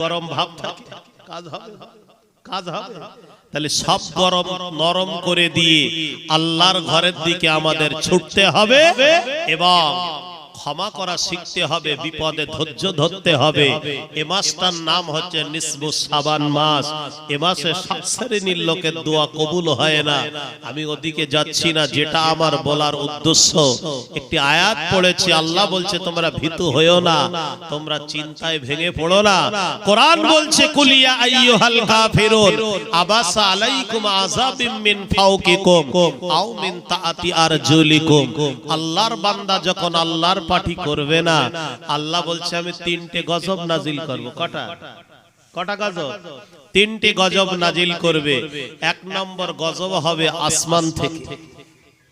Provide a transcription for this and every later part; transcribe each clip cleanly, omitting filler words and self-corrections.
গরম ভাব থাকে, কাজ হবে কাজ হবে। তাহলে সব গরম নরম করে দিয়ে আল্লাহর ঘরের দিকে আমাদের ছুটতে হবে এবং ক্ষমা করা শিখতে হবে, বিপদে ধৈর্য ধরতে হবে। এ মাসটার নাম হচ্ছে নিসবু শাবান মাস। এ মাসে সব শ্রেণীর লোকের দোয়া কবুল হয় না। আমি ওদিকে যাচ্ছি না, যেটা আমার বলার উদ্দেশ্য, একটি আয়াত পড়েছি। আল্লাহ বলছে তোমরা ভীতু হইও না, তোমরা চিন্তায় ভেঙে পড়ো না। কোরআন বলছে কুলিয়া আইয়ুহাল কাফিরুন আবাসা আলাইকুম আযাবিম মিন ফাওকিকুম আও মিন তাআতি আরজুলিকুম। আল্লাহর বান্দা যখন আল্লাহর পাঠি করবে না, আল্লাহ বলছে আমি তিনটে গজব নাজিল করব। কটা গজব? তিনটে গজব নাজিল করবে। এক নম্বর গজব হবে আসমান থেকে।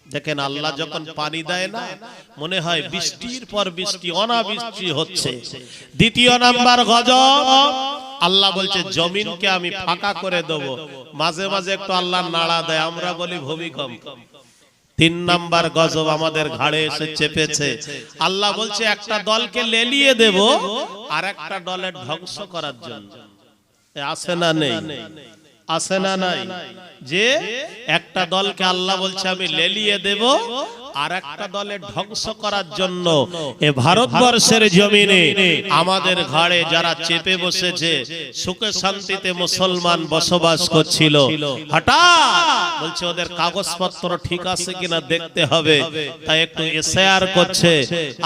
দেখেন আল্লাহ যখন পানি দেয় না, মনে হয় বৃষ্টির পর বৃষ্টি, অনাবৃষ্টি হচ্ছে। দ্বিতীয় নাম্বার গজব, আল্লাহ বলছে জমিনকে আমি ফাঁকা করে দেব। মাঝে মাঝে একটু আল্লাহ নাড়া দেয়, আমরা বলি ভূমিকম্প। তিন নাম্বার গজব আমাদের ঘাড়ে এসে চেপেছে। আল্লাহ বলছে একটা দলকে লেলিয়ে দেব আর একটা দলের ধ্বংস করার জন্য। আছে না নেই? আছে না নাই? যে একটা দলকে আল্লাহ বলছে আমি লেলিয়ে দেব আর একটা দলের ধ্বংস করার জন্য। এ ভারতবর্ষের জমিনে আমাদের ঘাড়ে যারা চেপে বসেছে, সুখে শান্তিতে মুসলমান বসবাস করছিল, হঠাৎ বলছে ওদের কাগজপত্র ঠিক আছে কিনা দেখতে হবে, তাই একটু এসআইআর করছে।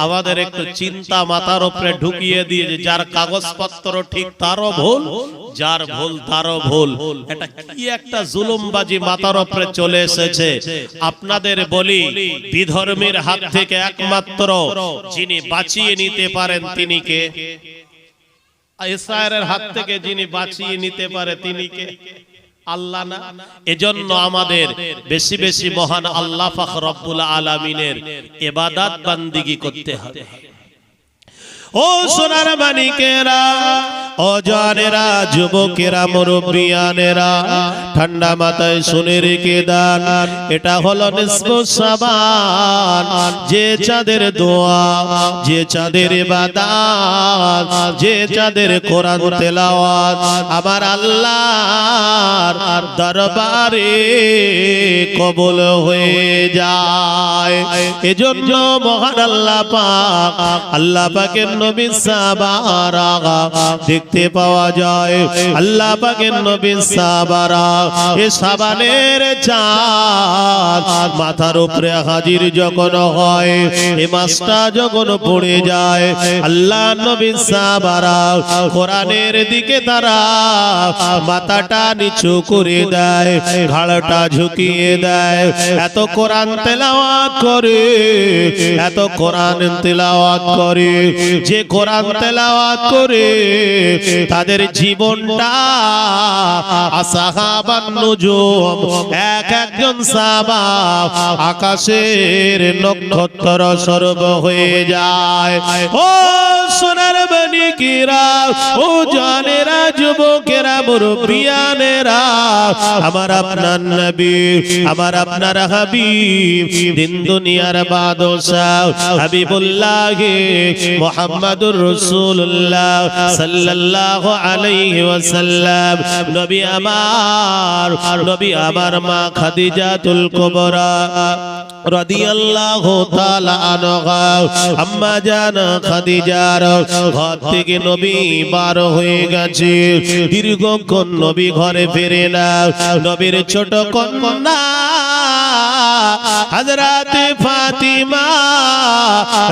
আমাদের একটু চিন্তা মাথার উপরে ঢুকিয়ে দিয়ে যার কাগজপত্র ঠিক তারও ভুল, যার ভুল তারও ভুল। এটা কি একটা জুলুমবাজি মাথার উপরে চলে এসেছে। আপনাদের বলি, বিধর্মের হাত থেকে একমাত্র যিনি বাঁচিয়ে নিতে পারেন তিনি কে? এসআইআর হাত থেকে যিনি বাঁচিয়ে নিতে পারে তিনি কে? আল্লাহ না? এজন্য আমাদের বেশি বেশি মহান আল্লাহ পাক রব্বুল আলামিনের ইবাদত বান্দিগি করতে হবে। ও সোনার মানিকেরা, ও জানেরা, যুবকেরা, মুরব্বিয়ানেরা, ঠান্ডা মাথায় শুনে রেখে দেন, এটা হলো নিসবু শাবান। যে চাঁদের দোয়া, যে চাঁদের ইবাদত, যে চাঁদের কোরআন তেলাওয়াত আমার আল্লাহর দরবারে কবুল হয়ে যায়। এজন্য মহান আল্লাহ পাক, আল্লাহ পাকের নবী সাহাবারা দেখতে পাওয়া যায়। আল্লাহ পাকের নবী সাহাবারা এ শাবানের চাঁদ মাথার উপরে হাজির যখন হয়, এই মাসটা যখন পড়ে যায়, আল্লাহ নবী সাহাবারা কোরআনের দিকে তারা মাথাটা নিচু করে দেয়, ঘাড়টা ঝুঁকিয়ে দেয়। এত কোরআন তেলাওয়াত করে, এত কোরআন তেলাওয়াত করে। যে কোরআন তেলাওয়াত করে তাদের জীবনটা আসহাবান নুজুম, এক একজন সাহাবা আকাশের নক্ষত্র স্বরূপ হয়ে যায়। ও সোনার মানিকেরা, ও জানেরা, যুবকেরা, মুরব্বিয়ানেরা, আমার আপনার নবী, আমার আপনার হাবিব, দিন দুনিয়ার বাদশাহ হাবিবুল্লাহ মুহাম্মাদুর রাসূলুল্লাহ সাল্লাল্লাহু আলাইহি ওয়াসাল্লাম, নবী আমার মা খাদিজাতুল কুবরা রাদিয়াল্লাহু তাআলা আনহা, আম্মা জান খাদিজার ঘর থেকে নবী বার হয়ে গেছে। দীর্ঘক্ষণ নবী ঘরে ফিরে না। নবীর ছোট কন্যা হযরত ফাতিমা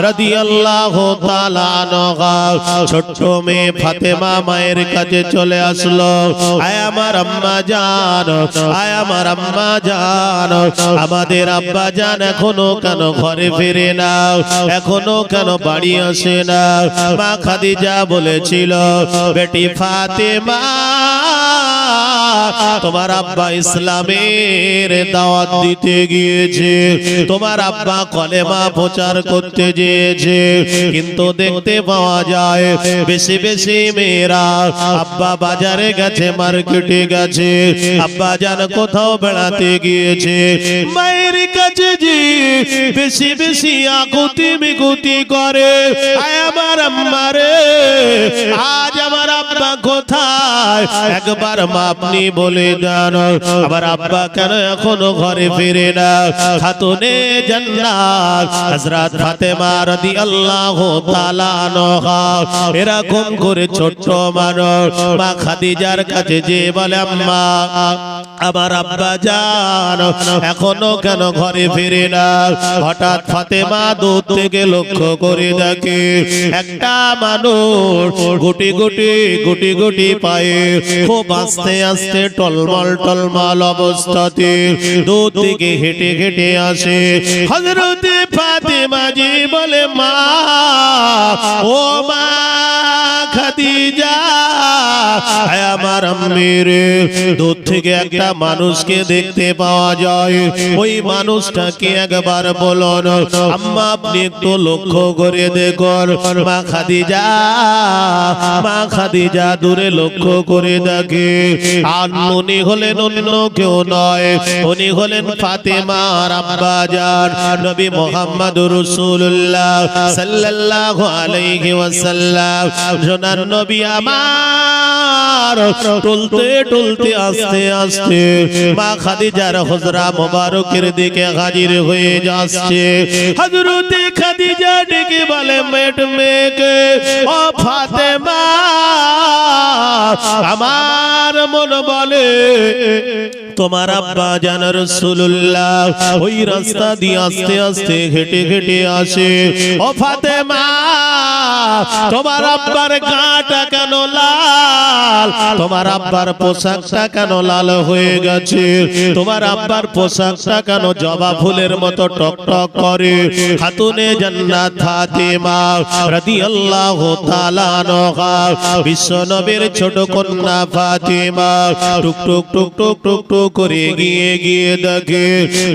রাদিয়াল্লাহু তাআলা আনহা, ছোট্ট মেয়ে ফাতেমা মায়ের কাছে চলে আসলো। আয় আমার আম্মা জান, আয় আমার আম্মা জান, আমাদের আব্বা জান এখনো কেন ঘরে ফিরে না, এখনো কেন বাড়ি আসে না? মা খাদিজা বলেছিল, বেটি ফাতেমা, তোমার আব্বা ইসলামের দাওয়াত দিতে গিয়েছে, তোমার আব্বা কলেমা প্রচার করতে গিয়েছে, কিন্তু দেখতে পাওয়া যায় বেশি বেশি মেয়েরা আব্বা বাজারে গেছে, মার্কেটে গেছে, আব্বা জান কোথাও বেড়াতে গিয়েছে, মায়ের জানের কাছে যে বেশি বেশি আকুতি মিকুতি করে, আয় আমার আম্মা রে, আজ আমার আব্বা কোথায়, একবার মা আপনি বলে দেন। আমার আব্বা কেন এখনো ঘরে ফিরে না? খাতুনে জান্নাত হযরত ফাতেমা রাদিয়াল্লাহু তাআলা আনহা এরকম করে ছোট্ট মানুষ মা খাদিজার কাছে যে বলে, আম্মা আমার আব্বা জান এখনো কেন ঘরে ফিরে না? হঠাৎ ফাতেমা দূর থেকে লক্ষ্য করে দেখে একটা মানুষ গুটি গুটি গুটি গুটি পায়ে খুব আস্তে আস্তে টলমল টলমল অবস্থাতে দূর থেকে হেঁটে হেঁটে আসে। হযরতে ফাতেমা জি বলে, মা ও মা খাদিজা, আমার আম্মি রে, দূর থেকে একটা মানুষকে দেখতে পাওয়া যায়, ওই মানুষটাকে একবার বলুন। আম্মা আপনি একটু লক্ষ্য করে দেখুন। মা খাদিজা, মা খাদিজা দূরে লক্ষ্য করে দেখে, আর উনি হলেন অন্য কেউ নয়, উনি হলেন ফাতেমার আব্বা জান নবী মুহাম্মদুর রাসূলুল্লাহ সাল্লাল্লাহু আলাইহি ওয়াসাল্লাম। সোনার নবী আমার টলতে টলতে আস্তে আস্তে মা খাদিজার হুজরা মোবারকের দিকে হাজির হয়ে যাচ্ছে। হযরতে খাদিজা ডেকে বলে, মেয়েকে, ও ফাতেমা, আমার মন বলে তোমার আব্বা জান রাসূলুল্লাহ ওই রাস্তা দিয়ে আস্তে আস্তে হেঁটে হেঁটে আসে। ও ফাতেমা, তোমার আব্বার গাটা কেন লাল? তোমার আব্বার পোশাকটা কেন লাল হয়ে গেছে? তোমার আব্বার পোশাকটা কেন জবা ফুলের মতো টকটক করে? খাতুনে জান্নাত ফাতেমা রাদিয়াল্লাহু তাআলা আনহা বিশ্ব নবীর ছোট কন্যা ফাতেমা টুক টুক টুক টুক টুক টুক করে গিয়ে গিয়ে দেখে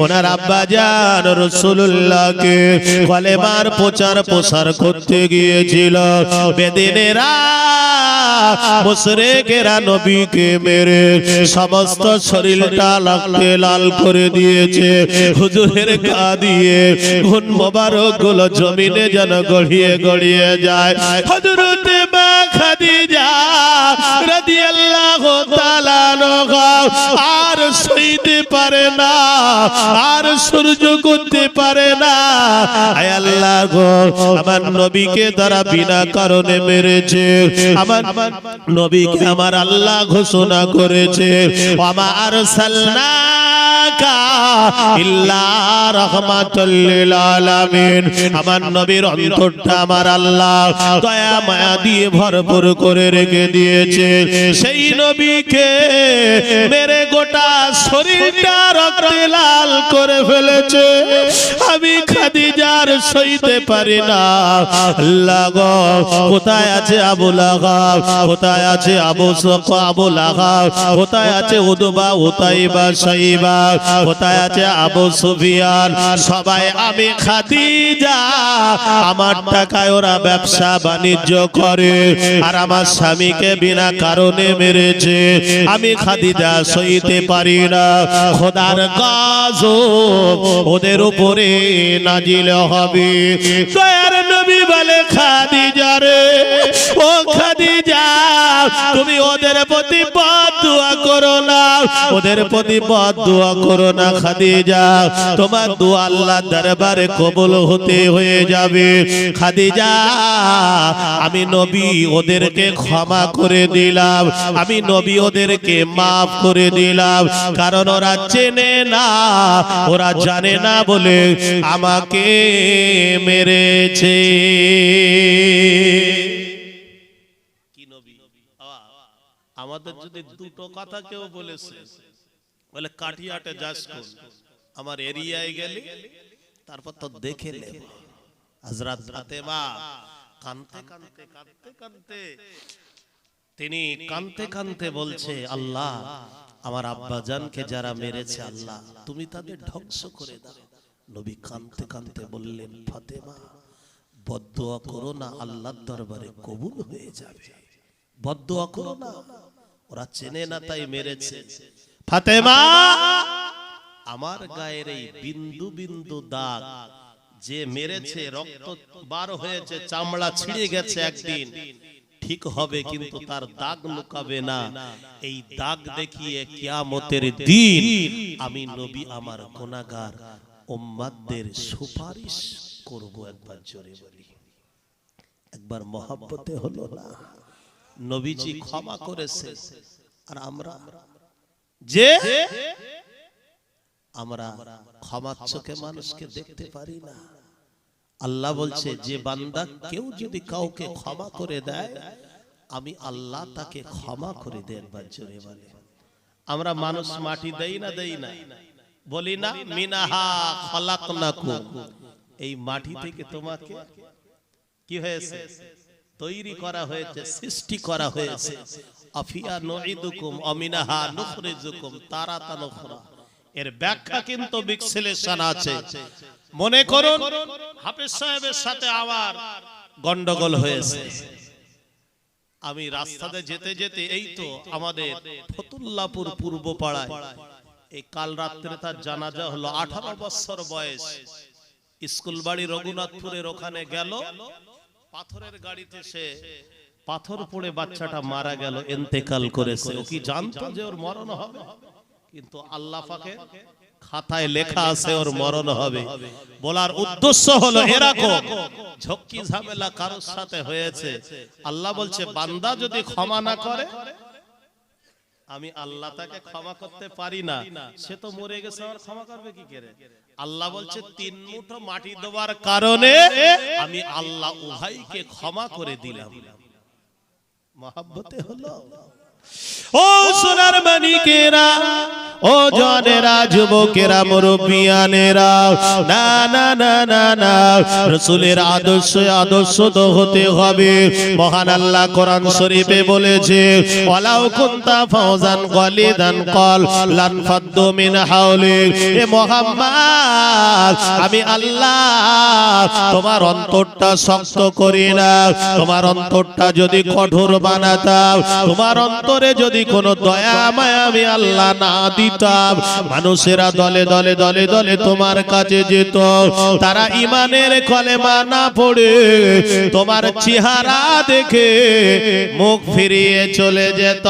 ওনার আব্বা জান রাসূলুল্লাহকে কলেমার প্রচার করতে গিয়েছিল। বেদিনেরা মুশরিকেরা নবীকে মেরে সমস্ত শরীরটা লালকে লাল করে দিয়েছে। হুজুরের গা দিয়ে খুন মোবারক গুলো জমিনে যেন গড়িয়ে গড়িয়ে যায়। হযরতে মা খাদিজা রাদিয়াল্লাহু তাআলা আনহা আর সইতে পারে না, আর সহ্য করতে পারে না। আয় আল্লাহ গো, আমার নবীকে তারা বিনা কারণে মেরেছে। আমার নবীকে আমার আল্লাহ ঘোষণা করেছে, ওয়া আরসালনাকা ইল্লা রাহমাতাল লিল আলামিন। আমার নবীর অন্তরটা আমার আল্লাহ দয়া মায়া দিয়ে ভরপুর করে রেখে দিয়েছে। সেই নবীকে মেরে গোটা শরীরটা রক্তে লাল করে ফেলেছে। আমি খাদিজার সইতে পারি না। আল্লাহ গো, কোথায় আছে আবু লাহাব? কোথায় আছে আবু লাহাব? কোথায় আছে উতবা উতাইবা সাইবা? কোথায় আছে আবু সুফিয়ান? সবাই আমি খাদিজা, আমার টাকায় ওরা ব্যবসা বাণিজ্য করে, আর আমার স্বামীকে বিনা কারণে মেরেছে। আমি খাদিজা সইতে পারি না। খোদার গজব ওদের উপরে নাজিল হবে। দয়ার নবী বলে, খাদিজা রে, ও খাদিজা, তুমি ওদের প্রতি বদদুয়া করো না, ওদের প্রতি বদদুয়া করো না খাদিজা। তোমার দোয়া আল্লাহর দরবারে কবুল হতে হয়ে যাবে। খাদিজা, আমি নবী ওদেরকে ক্ষমা করে দিলাম, আমি নবী ওদেরকে মাফ করে দিলাম, কারণ ওরা চেনে না, ওরা জানে না বলে আমাকে মেরেছে। আমাদের যদি দুটো কথা কেউ বলেছে, বলে কাঠিয়াটে যাস কোন, আমার এরিয়ায় গেলি তারপর তো দেখে নেব। হযরত ফাতেমা কাঁদতে কাঁদতে কাঁদতে কাঁদতে তিনি কাঁদতে কাঁদতে বলছে, আল্লাহ, আমার আব্বা জানকে যারা মেরেছে, আল্লাহ তুমি তাদের ধ্বংস করে দাও। নবী কাঁদতে কাঁদতে বললেন, ফাতেমা, বদদুয়া করো না, আল্লাহর দরবারে কবুল হয়ে যাবে। বদদুয়া করো না, ওরা চেনে না তাই মেরেছে। ফাতেমা, আমার গায়ের এই বিন্দু বিন্দু দাগ যে মেরেছে, রক্ত বার হয়েছে, চামড়া ছিঁড়ে গেছে, একদিন ঠিক হবে, কিন্তু তার দাগ লুকাবে না। এই দাগ দেখিয়ে কিয়ামতের দিন আমি নবী আমার গুনাহগার উম্মতদের সুপারিশ করব। একবার জোরে বলি, একবার মহব্বতে হলো না? নবীজি ক্ষমা করেছে, আর আমরা ক্ষমার চোখে মানুষকে দেখতে পারি না। আল্লাহ বলছে, যে বান্দা কেউ যদি কাউকে ক্ষমা করে দেয়, আমি আল্লাহ তাকে ক্ষমা করে দেয়। একবার জোরে বলে। আমরা মানুষ মাটি দেই না, দেই না? বলি না, মিনাহা খলাকনাকুম, এই মাটি থেকে তোমাকে কি হয়েছে? তৈরি করা হয়েছে, সৃষ্টি করা হয়েছে। আফিয়া নুইদুকুম আমিনাহা নুখরিজুকুম তারাতান উখরা। এর ব্যাখ্যা কিন্তু বিশ্লেষণ আছে। মনে করুন হাফেজ সাহেবের সাথে আমার গন্ডগোল হয়েছে। আমি রাস্তাতে যেতে যেতে এই তো আমাদের ফতুল্লাপুর পূর্ব পাড়ায় এই কাল রাত্রে তার জানাজা হলো। 18 বছর বয়স, স্কুল বাড়ি রঘুনাথপুরের ওখানে গেল, পাথরের গাড়িতে সে পাথর পড়ে বাচ্চাটা মারা গেল, ইন্তেকাল করেছে। ও কি জানতো যে ওর মরণ হবে? কিন্তু আল্লাহ পাকের খাতায় লেখা আছে ওর মরণ হবে। বলার উদ্দেশ্য হলো এরকম ঝক্কি ঝামেলা কারোর সাথে হয়েছে, আল্লাহ বলছে বান্দা যদি ক্ষমা না করে, আমি আল্লাহ তাকে ক্ষমা করতে পারি না। সে তো মরে গেছে, আমার ক্ষমা করবে কি করে? আল্লাহ বলছে 3 মুঠো মাটি দেওয়ার কারণে আমি আল্লাহ উহাইকে ক্ষমা করে দিলাম। মহব্বতে হলো। ও সোনার মানিকেরা, ও জনেরা, যুবকেরা, মুরব্বিয়ানেরা, না না না না না, রাসূলের আদর্শ তো হতে হবে। মহান আল্লাহ কোরআন শরীফে বলেছে, ওয়ালাউ কুনতা ফাওজান গালিদান কল লান ফাদ্দু মিন হাওলি। এ মুহাম্মদ, আমি আল্লাহ তোমার অন্তরটা শক্ত করি না। তোমার অন্তরটা যদি কঠোর বানাতাম, তোমার অন্তরে যদি কোনো দয়া মায়া আমি আল্লাহ না দিতাম, মানুষেরা দলে দলে দলে দলে তোমার কাছে যেত। তারা ঈমানের কলেমা না পড়ে তোমার চেহারা দেখে মুখ ফিরিয়ে চলে যেত।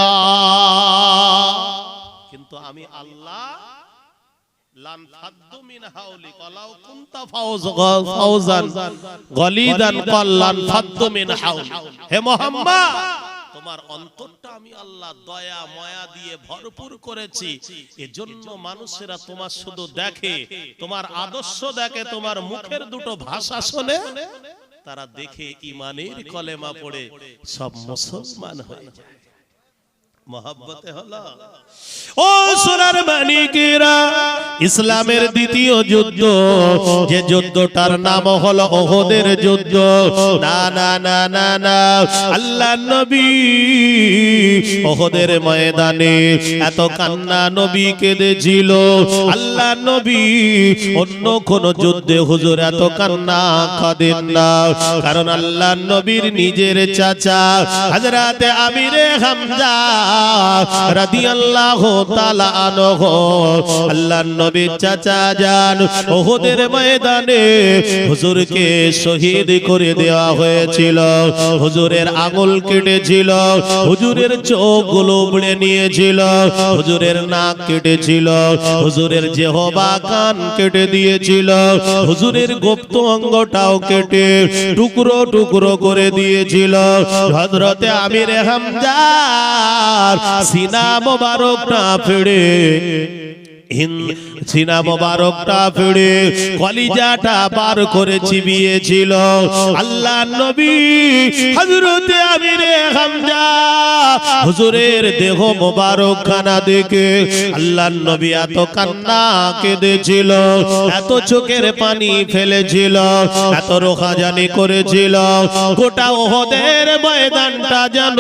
কিন্তু আমি আল্লাহ লান ফাদ্দু মিন হাওলি ওয়ালাউ কুনতা ফাওজান গালিদান কল্লান ফাদ্দু মিন হাওলি। হে মুহাম্মদ, তোমার অন্তরটা আমি আল্লাহ দয়া মায়া দিয়ে ভরপুর করেছি। এজন্য মানুষেরা তোমার শুধু দেখে, তোমার আদর্শ দেখে, তোমার মুখের দুটো ভাষা শোনে, তারা দেখে ঈমানের কলেমা পড়ে সব মুসলমান হয়ে যায়। মহব্বতে হলো। ও সোনার মানিকেরা, ইসলামের দ্বিতীয় যুদ্ধ, যে যুদ্ধটার নাম হলো ওহদের যুদ্ধ। না না না না না, আল্লাহর নবী ওহদের ময়দানে এত কান্না নবী কেঁদেছিল। আল্লাহর নবী অন্য কোন যুদ্ধে হুজুর এত কান্না কাঁদেন না, কারণ আল্লাহর নবীর নিজের চাচা হযরতে আমিরে হামজা রাদিয়াল্লাহু তাআলা আনহু, আল্লাহর নবীর চাচা যান, ওহদের ময়দানে হুজুরকে শহীদ করে দেওয়া হয়েছিল। হুজুরের আঙুল কেটেছিল, হুজুরের চোখগুলো উপড়ে নিয়েছিল, হুজুরের নাক কেটেছিল, হুজুরের জিহ্বা কান কেটে দিয়েছিল, হুজুরের গুপ্ত অঙ্গটাও কেটে টুকরো টুকরো করে দিয়েছিল। হযরতে আমিরে হামজা সিনা মোবারকটা ফেড়ে, সিনা মোবারকটা ফেড়ে কলিজাটা বার করে চিবিয়েছিল। আল্লাহর নবী হযরতে আমিরে হামজা হুজুরের দেহ মোবারক খানা দেখে আল্লাহর নবী এত কান্না কেঁদেছিল, এত চোখের পানি ফেলেছিল, এত রোখাজানি করেছিল, গোটা ওহদের ময়দানটা যেন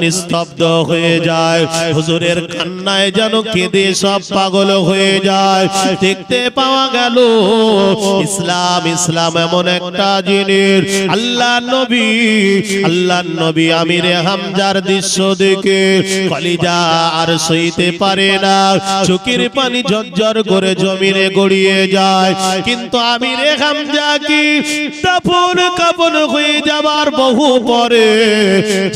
নিস্তব্ধ হয়ে যায়। হুজুরের কান্নায় যেন কেঁদে সব পাগল হয়ে যায়। দেখতে পাওয়া গেল ইসলাম এমন একটা জিনিস। আল্লাহ নবী আমিরে হামজার দৃশ্য দেখে কলিজা আর সইতে পারে না, চোখের পানি ঝরঝর করে জমিনে গড়িয়ে যায়। কিন্তু আমিরে হামজা কি দাফন কাফন হয়ে যাবার বহু পরে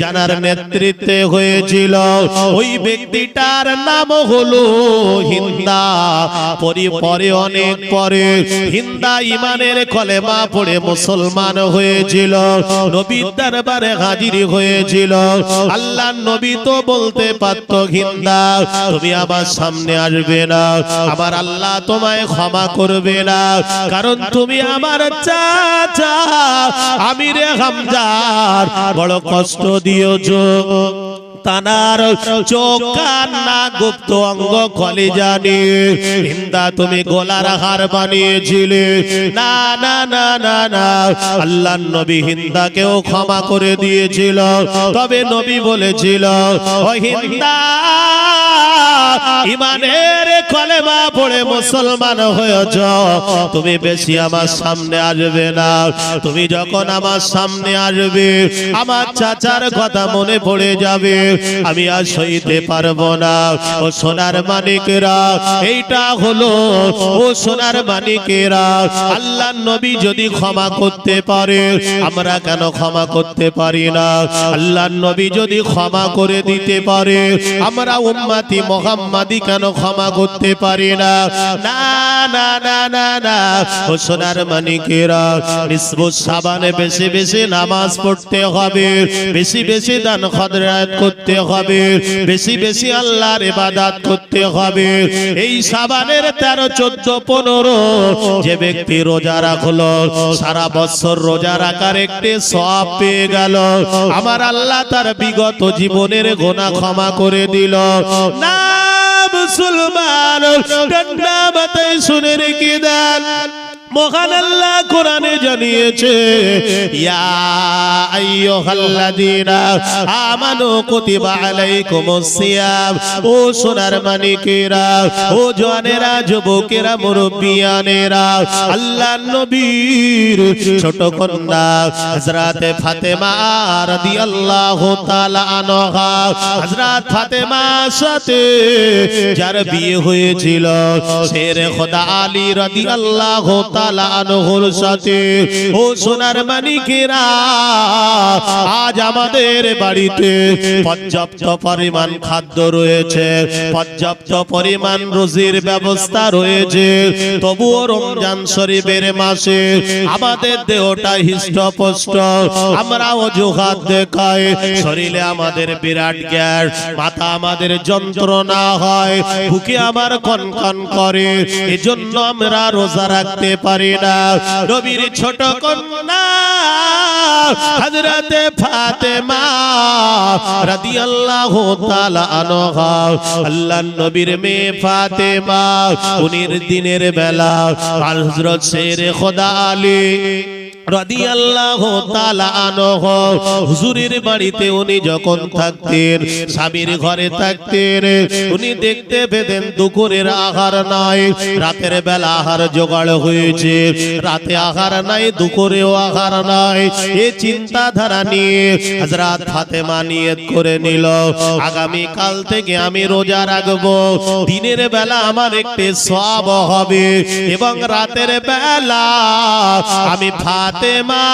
জানার নেতৃত্বে হয়েছিল। ওই ব্যক্তিটার নাম হলো হিন্দা। পরে অনেক পরে হিন্দা ইমানের কলেমা পড়ে মুসলমান হয়েছিল, নবীর দরবারে হাজির হয়েছিল। আল্লাহ নবী তো বলতে পারত, হিন্দা তুমি আমার সামনে আসবে না, আমার আল্লাহ তোমায় ক্ষমা করবে না, কারণ তুমি আমার চাচা আমিরে হামজার বড় কষ্ট দিয়েছো। তানার চোখ কান নাক গুপ্ত অঙ্গ কলিজা নিয়ে হিন্দা তুমি গলার হার বানিয়েছিলে। না না না না না, আল্লাহ নবী হিন্দাকেও ক্ষমা করে দিয়েছিল। তবে নবী বলেছিল, ও হিন্দা ইমানের কলেমা পড়ে মুসলমান হয়েছ, তুমি বেশি আমার সামনে আসবে না। তুমি যখন আমার সামনে আসবে আমার চাচার কথা মনে পড়ে যাবে, আমি আর সইতে পারবো না। ও সোনার মানিকেরা, এইটা হলো ও সোনার মানিকেরা, আল্লাহ নবী যদি ক্ষমা করতে পারে আমরা কেন ক্ষমা করতে পারি না? আল্লাহ নবী যদি ক্ষমা করে দিতে পারে আমরা উম্মতি মুহাম্মাদি কেন ক্ষমা করতে পারি না? না না না না না, ও সোনার মানিকেরা, নিসবুত সাবানে বেশি বেশি নামাজ পড়তে হবে, বেশি বেশি দান খয়রাত করতে হবে, বেশি বেশি আল্লাহর ইবাদত করতে হবে। এই সাবানের 13, 14, 15 যে ব্যক্তি রোজা রাখলো, সারা বছর রোজা রাখার একটি সওয়াব পেয়ে গেল, আমার আল্লাহ তার বিগত জীবনের গুনাহ ক্ষমা করে দিল। না মুসলমান, ঠান্ডা মাথায় শুনে রেখে দেন, মহান আল্লাহ কোরআনে জানিয়েছে, ইয়া আইয়ুহাল্লাযীনা আমানু কুতিবা আলাইকুমুস সিয়াম। ও সোনার মানিকেরা, ও জওয়ানেরা, যুবকেরা, মুরব্বিয়ানেরা, আল্লাহ নবীর ছোট কন্যা হযরত ফাতেমা রাদিয়াল্লাহু তাআলা আনহা, হযরত ফাতেমার সাথে যার বিয়ে হয়েছিল শেরে খোদা আলী রাদিয়াল্লাহু তাআলা আনহুর সাথে। ও সোনার মানিকেরা, আজ আমাদের বাড়িতে পর্যাপ্ত পরিমাণ খাদ্য রয়েছে, পর্যাপ্ত পরিমাণ রুজির ব্যবস্থা রয়েছে, তবুও রমজান শরীফের মাসে আমাদের দেহটা হৃষ্টপুষ্ট, আমরা অজুহাত দেখাই, শরীরে আমাদের বিরাট গ্যাস, মাথা আমাদের যন্ত্রণা হয়, বুকে আমার কনকন করে, এজন্য আমরা রোজা রাখতে পারি না। নবীর ছোট কন্যা হযরতে ফাতেমা রাদিয়াল্লাহু তাআলা আনহা, আল্লাহর নবীর মেয়ে ফাতেমা, উনির দিনের বেলা হযরত শেরে খোদা আলী রাদিয়াল্লাহু তাআলা আনহু হুজুরের বাড়িতে উনি যখন থাকতেন, স্বামীর ঘরে থাকতেন, উনি দেখতে পেতেন দুপুরের আহার নাই, রাতের বেলা আহার জোগাড় হয়েছে, রাতে আহার নাই, দুপুরেও আহার নাই। এই চিন্তাধারা নিয়ে হযরত ফাতেমা নিয়ত করে নিল, আগামী কাল থেকে আমি রোজা রাখবো, দিনের বেলা আমার একটি সওয়াব হবে এবং রাতের বেলা আমি ফাতেমা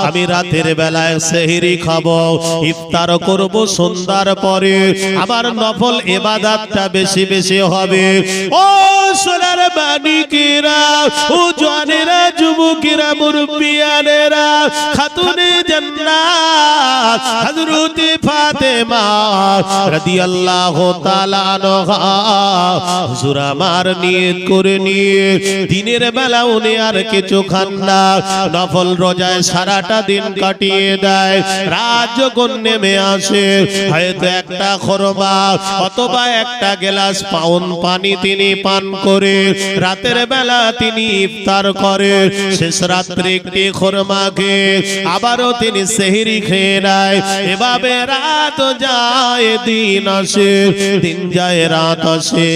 আমি রাতের বেলায় সেহরি খাবো, ইফতার করব, সন্ধ্যার পরে আমার নফল ইবাদতটা বেশি বেশি হবে। ও সোনার মানিকেরা, ও জওয়ানেরা, যুবকেরা, মুরব্বিয়ানেরা, খাতুনে জান্নাত হযরত ফাতেমা রাদিয়াল্লাহু তাআলা আনহা হুজুর আমার নিয়ত করে নিয়ে দিনের বেলা উনি আর কিছু খান না, নফল রোজায় সারাটা দিন কাটিয়ে দেয়, রাত যখন নেমে আসে হয়তো একটা খরমা অথবা একটা গ্লাস পানি তিনি পান করে রাতের বেলা তিনি ইফতার করে, শেষ রাত্রে একটি খরমা খেয়ে আবারও তিনি সেহরি খেয়ে নেয়। এভাবে রাত যায় দিন আসে, দিন যায় রাত আসে,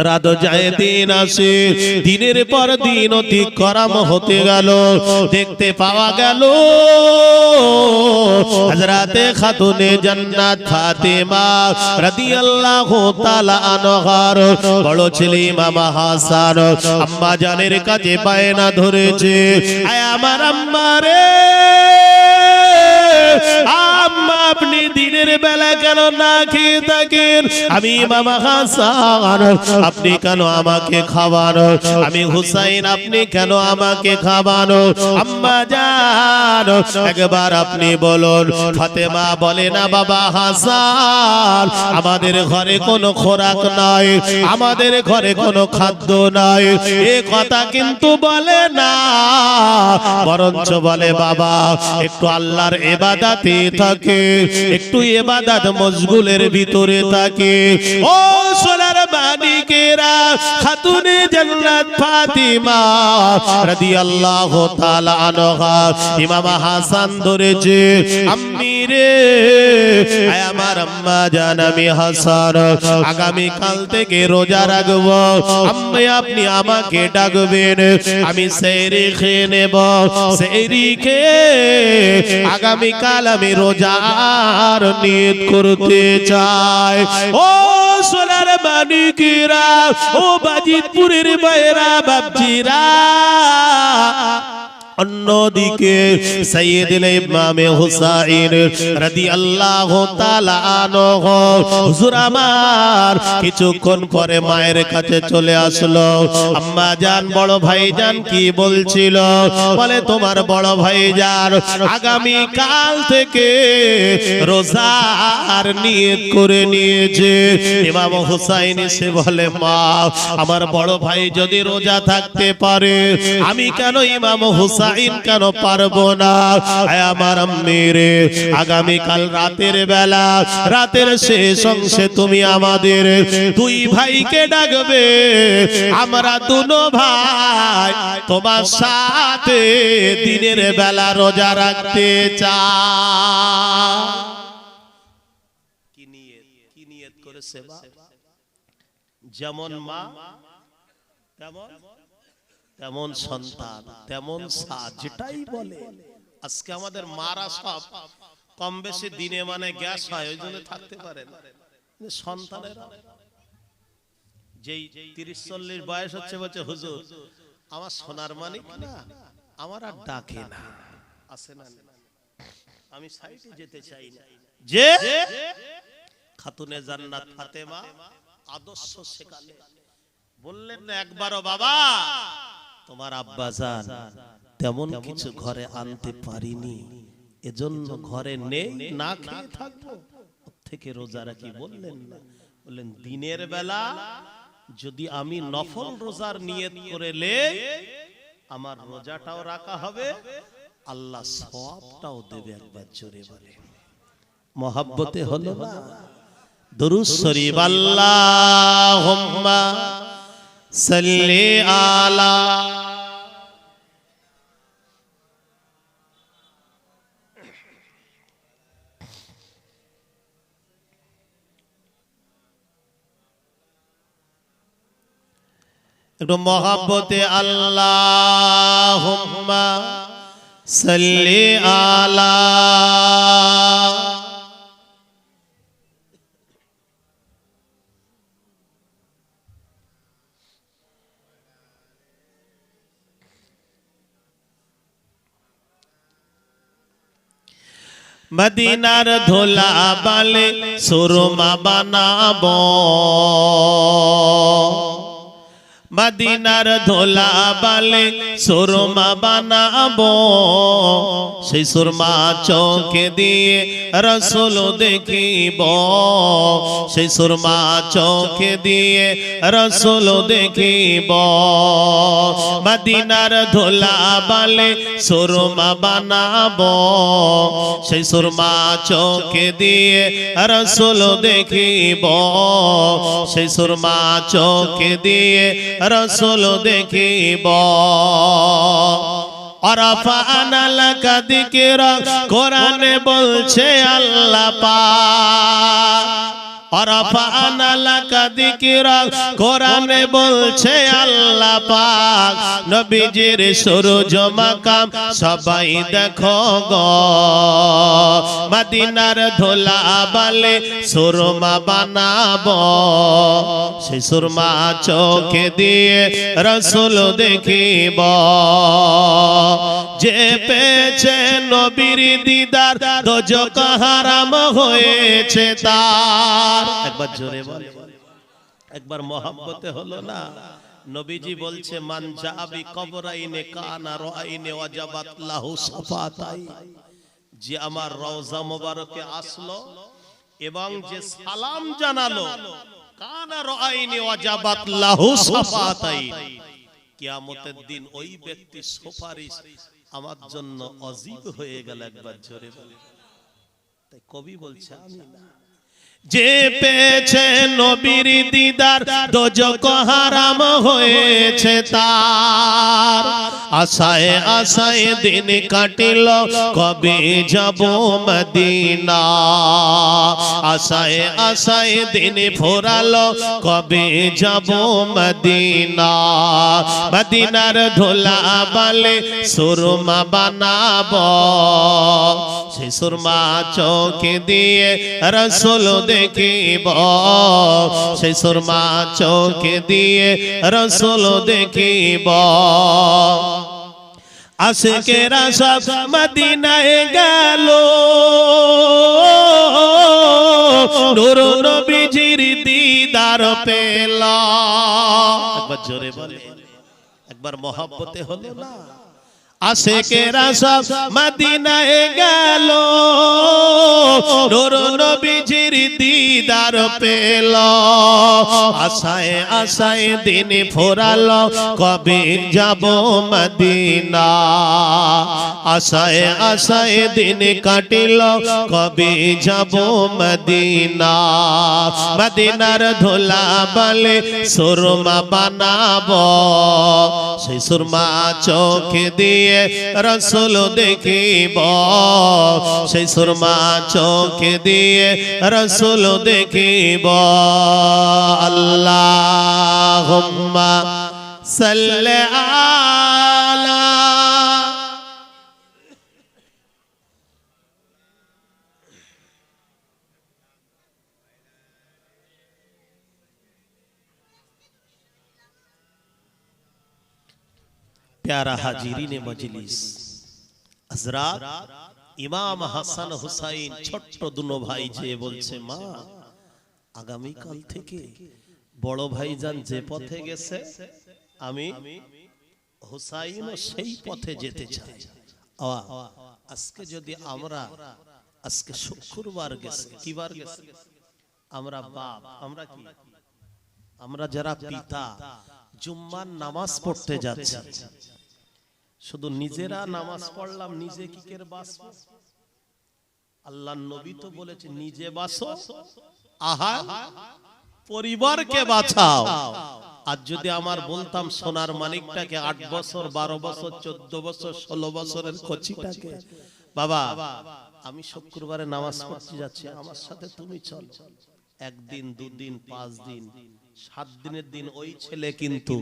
রাত যায় দিন আসে, দিনের পর দিন অতিক্রম হতে গেল। দেখতে পাওয়া গেল হযরতে খাতুনে জান্নাত ফাতেমা রাদিয়াল্লাহু তাআলা আনহার বড় ছেলে ইমাম হাসান আম্মা জানের কাছে বায়না ধরেছে, আয় আমার আম্মা রে, আম্মা আপনি দিনের বেলা কেন না খেয়ে থাকেন? আমি ইমাম হাসান, আপনি কেন আমাকে খাওয়ানো? আমি হুসাইন, আপনি কেন আমাকে খাওয়ানো? আম্মা জান একবার আপনি বলুন। ফাতেমা বলে, না বাবা হাসান, আমাদের ঘরে কোনো খোরাক নাই, আমাদের ঘরে কোনো খাদ্য নাই, এ কথা কিন্তু বলে না, বরঞ্চ বলে বাবা একটু আল্লাহর ইবাদতে থাকে, একটু ইবাদত মশগুলের ভিতরে থাকে। ও সোনার মানিকেরা, খাতুনে জান্নাত ফাতিমা রাদিয়াল্লাহু তাআলা আনহা ইমাম হাসান ধরেছে, আম্মি রে, আয় আমার আম্মা জান, আমি হাসান আগামী কাল থেকে রোজা রাখবো, আম্মি আপনি আমাকে ডাকবেন, আমি সেহরি খেয়ে নেব, সেহরি খেয়ে আগামী কাল আমি রোজার নিয়ত করতে চাই। ও সোনার মানিকেরা, ও বাজিতপুরের বাইরা বাপজিরা, অন্যদিকে সাইয়েদুল ইমাম হুসাইন রাদিয়াল্লাহু তাআলা আনহু হুজুর আমার কিছুক্ষণ পরে মায়ের কাছে চলে আসলো। আম্মা জান, বড় ভাইজান কি বলছিল? বলে তোমার বড় ভাইজান আগামী কাল থেকে রোজার নিয়ত করে নিয়েছে। ইমাম হুসাইন এসে বলে, মা আমার বড় ভাই যদি রোজা থাকতে পারে, আমি কেন ইমাম হুসাইন কেন পারবো না? আমার আম্মি রে, আগামী কাল রাতের বেলা, রাতের শেষ অংশে তুমি আমাদের দুই ভাইকে ডাকবে, আমরা দুনো ভাই তোমার সাথে দিনের বেলা রোজা রাখতে চাই। কি নিয়ত করেছে? যেমন মা তেমন সন্তান, তেমন সাজ, যেটাই বলে। আজকে আমাদের মারা সব কম বেশি দিনে মানে গ্যাস হয়, ওই জন্য থাকতে পারে না। সন্তানেরা যেই 30-40 বয়স হচ্ছে বলছে, হুজুর আমার সোনার মানিক না, আমার আর ডাকে না, আসে না, আমি সাইডে যেতে চাই না। যে খাতুনে জান্নাত ফাতেমা আদর্শ শেখালে, বললেন না একবারও বাবা তোমার আব্বাজান তেমন কিছু ঘরে আনতে পারিনি, এজন্য ঘরে নেই, না খেয়ে থাকবো, থেকে রোজা রাখি। বললেন না, বললেন দিনের বেলা যদি আমি নফল রোজার নিয়ত করেলে আমার রোজাটাও রাখা হবে, আল্লাহ সওয়াবটাও দেবে। একবার জোরে বলে মহব্বতে হলো না? দুরূদ শরীফ আল্লাহুম্মা সাল্লি আলা একটু মহব্বতে আল্লাহুম্মা সাল্লি আলা মদিনার ধোলা বালে সুরমা বানাবো, মদিনার ধোলা বালে সুরমা বানাবো, সেই সুরমা চোখে দিয়ে রসুল দেখিব, সেই সুরমা চোখে দিয়ে রসুল দেখিব। মদিনার ধোলা বালে সুরমা বানাবো, সেই সুরমা চোখে দিয়ে রসুল দেখিব, সেই সুরমা চোখে দিয়ে রসুল দেখিব। আরাফানা লাকা যিকরা কোরআনে বলছে আল্লাহ পাক, আরাফানা লাকা যিকরা কোরআনে বলছে আল্লাহ পাক। নবীজির সূরজ মাকাম সবাই দেখো গো, মদিনার ধোলা বালে সুরমা বানাবো, সেই সুরমা চোখে দিয়ে রসুল দেখিব। যে পেয়েছে নবীর দিদার দোজখ হারাম হয়েছে তার। একবার জোরে বল, একবার মহব্বতে হলো না। নবীজি বলছে মান জাবি কবরাইনে কানা রাইনে ওয়াজাবাত লাহু সাফাতাই, যে আমার রওজা মোবারকে আসলো এবং যে সালাম জানালো, কানা রাইনে ওয়াজাবাত লাহু সাফাতাই, কিয়ামতের দিন ওই ব্যক্তির সুপারিশ আমার জন্য অজীব হয়ে গেল। একবার জোরে বলে। তাই কবি বলছে আমি না। যে পেয়েছে নবীর দিদার দোজখ হারাম হয়েছে তার, আশায় আশায় দিন কাটিল কবে যাব মদিনা, আশায় আশায় দিন ফোরালো কবে যাব মদিনা। মদিনার ধোলা বালে সুরমা বানাবো, সেই সুরমা চোখে দিয়ে রসুল দেখিব, সেই সুরমা চোখে দিয়ে রসুল দেখিব। আশিকেরা সব মদিনায় গেল, নূর নবীজির দিদার পেল। একবার জোরে বলে, একবার মহব্বতে হলো না। আশিকেরা সব মদিনায় গেল, নূর নবীজির দিদার পেল। আশায় আশায় দিন ফোরালো কবে যাব মদিনা, আশায় আশায় দিন কাটিল কবে যাব মদিনা। মদিনার ধোলা বালে সুরমা বানাবো, সেই সুরমা চোখে দিয়ে রসুল দেখিব, সেই সুরমা চোখে দিয়ে রসুল দেখিব। আল্লাহুম্মা সাল্লি আলা प्यारा हाजिरीने मजलिस हजरात, इमाम হাসান হুসাইন ছোট্ট দুনো ভাই যে বলছে মা আগামী কাল থেকে বড় ভাইজান যে পথে গেছে আমি হুসাইনও সেই পথে যেতে চাই। আজকে যদি আমরা, আজকে শুক্রবার গেছে, কি বার গেছে? আমরা বাপ, আমরা কি, আমরা যারা পিতা জুম্মার নামাজ পড়তে যাচ্ছি, শুধু নিজেরা নামাজ পড়লাম, নিজে কি করে বাঁচবো? আল্লাহর নবী তো বলেছে নিজে বাঁচো, আহা পরিবারকে বাঁচাও। আর যদি আমার বলতাম সোনার মানিকটাকে 8 বছর 12 বছর 14 বছর 16 বছরের কচিটাকে, বাবা আমি শুক্রবারে নামাজ পড়তে যাচ্ছি, আমার সাথে তুমি চলো, একদিন দুদিন 5 দিন 7 দিনের দিন ওই ছেলে কিন্তু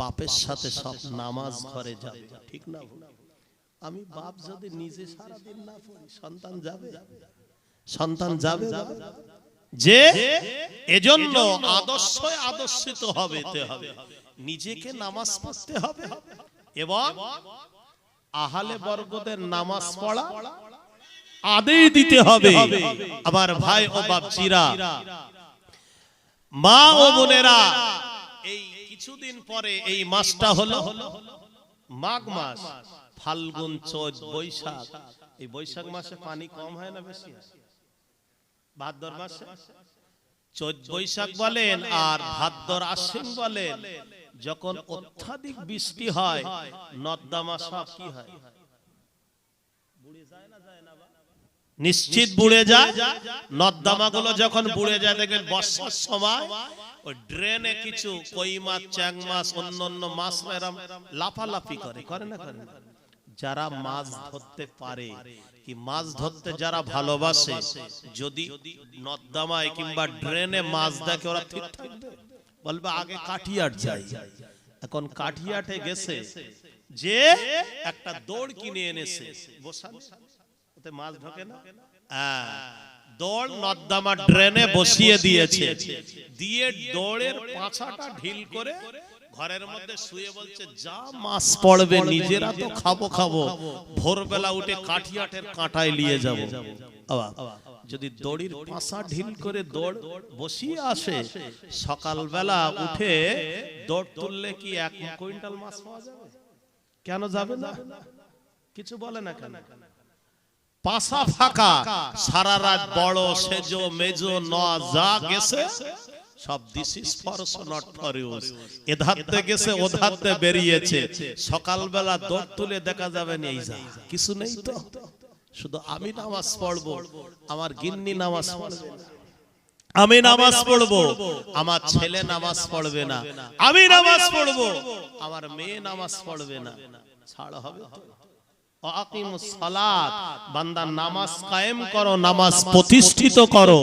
বাপের সাথে সব নামাজ ঘরে যাবে, ঠিক না? আমি বাপ যদি নিজে সারা দিন না পড়ি, সন্তান যাবে? সন্তান যাবে? যে এজন্য আদর্শই আদর্শিত হবে, নিজেকে নামাজ পড়তে হবে এবং আহলে বরকতের নামাজ পড়া আদেই দিতে হবে। আমার ভাই ও বাপজিরা, মা ও বোনেরা, এই কিছুদিন পরে এই মাসটা হলো মাঘ মাস, ফাল্গুন, চৈত, বৈশাখ। এই বৈশাখ মাসে পানি কম হয় না বেশি হয়? ভাদ্র মাসে চৈত বৈশাখ বলেন আর ভাদ্র আশ্বিন বলেন, যখন অত্যাধিক বৃষ্টি হয় নর্দমা সব কি হয়? নিশ্চিত বুড়ে যায়। নর্দমা গুলো যখন বুড়ে যায় দেখবেন বর্ষার সময় ওই ড্রেনে কিছু কই মাছ, চ্যাং মাছ, অন্যান্য মাছ এরম লাফালাফি করে না? করে না? যারা মাছ ধরতে পারে কি মাছ ধরতে যারা ভালোবাসে, যদি নর্দমায় কিংবা ড্রেনে মাছ দেখে ওরা ঠিক থাকবে? বলবে আগে কাঠিয়াট যাই। এখন কাঠিয়াটে গেছে যে একটা দৌড় কিনে এনেছে, ওতে মাছ ঢোকে না, দৌড় নর্দমা ড্রেনে বসিয়ে দিয়েছে, দিয়ে দৌড়ের পাছাটা ঢিল করে ঘরের মধ্যে শুয়ে বলছে যা মাছ পড়বে নিজেরা তো খাবো, ভোরবেলা উঠে কাঠিয়াটের কাঁটায় নিয়ে যাবো। যদি দড়ির পাশা ঢিল করে দৌড় বসিয়ে আসে, সকালবেলা উঠে দৌড় তুললে কি 1 কুইন্টাল মাছ পাওয়া যাবে? কেন যাবে না? কিছু বলে না কেন? পাশা ফাঁকা, সারা রাত বড় সেজো মেজো ন যা গেছে সব this is for not for use, এধারতে গেছে ওধারতে বেরিয়েছে। সকালবেলা দৌড় তুলে দেখা যাবে এই যা কিছু নেই তো, শুধু আমি নামাজ পড়বো, আমার গিন্নি নামাজ পড়বে না, আমি নামাজ পড়বো, আমার ছেলে নামাজ পড়বে না, আমি নামাজ পড়বো, আমার মেয়ে নামাজ পড়বে না, ছাড় হবে তো? আকিমুস সালাত, বান্দা নামাজ কায়েম করো, নামাজ প্রতিষ্ঠিত করো।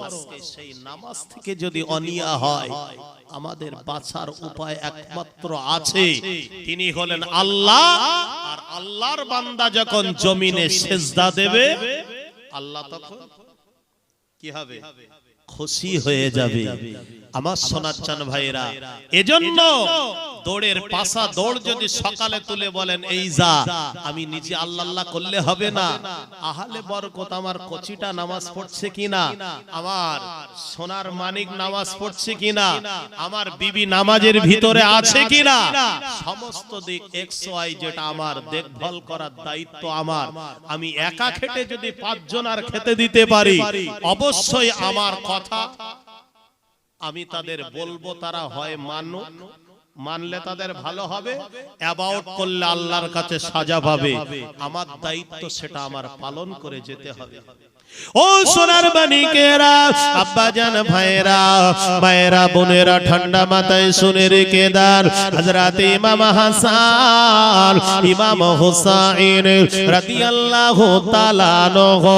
আজকে সেই নামাজ থেকে যদি অনিয়া হয়, আমাদের বাঁচার উপায় একমাত্র আছে, তিনি হলেন আল্লাহ। আর আল্লাহর বান্দা যখন জমিনে সেজদা দেবে, আল্লাহ তখন কি হবে? খুশি হয়ে যাবে। আমার সোনার চান ভাইরা, এজন্য দৌড়ের পাশা দৌড় যদি সকালে তুলে বলেন এই যা, আমি নিজে আল্লাহ আল্লাহ করলে হবে না। আহলে বরকত আমার কচিটা নামাজ পড়ছে কিনা, আমার সোনার মানিক নামাজ পড়ছে কিনা, আমার বিবি নামাজের ভিতরে আছে কিনা, সমস্ত দিক XY যেটা আমার দেখভাল করার দায়িত্ব আমার। আমি একা খেটে যদি 5 জনের খেতে দিতে পারি, অবশ্যই আমার কথা আমি তাদের বলবো, তারা হয় মানলে তাদের ভালো হবে, অ্যাবাউট করলে আল্লাহর কাছে সাজা পাবে। আমার দায়িত্ব সেটা আমার পালন করে যেতে হবে। ও সোনার বাণীকেরা, আব্বা জান ভাইরা, মায়েরা, বোনেরা, ঠান্ডা মাথায় শুনে রেখে দেন, হযরত ইমাম হাসান, ইমাম হুসাইন রাদিয়াল্লাহু তাআলা আনহু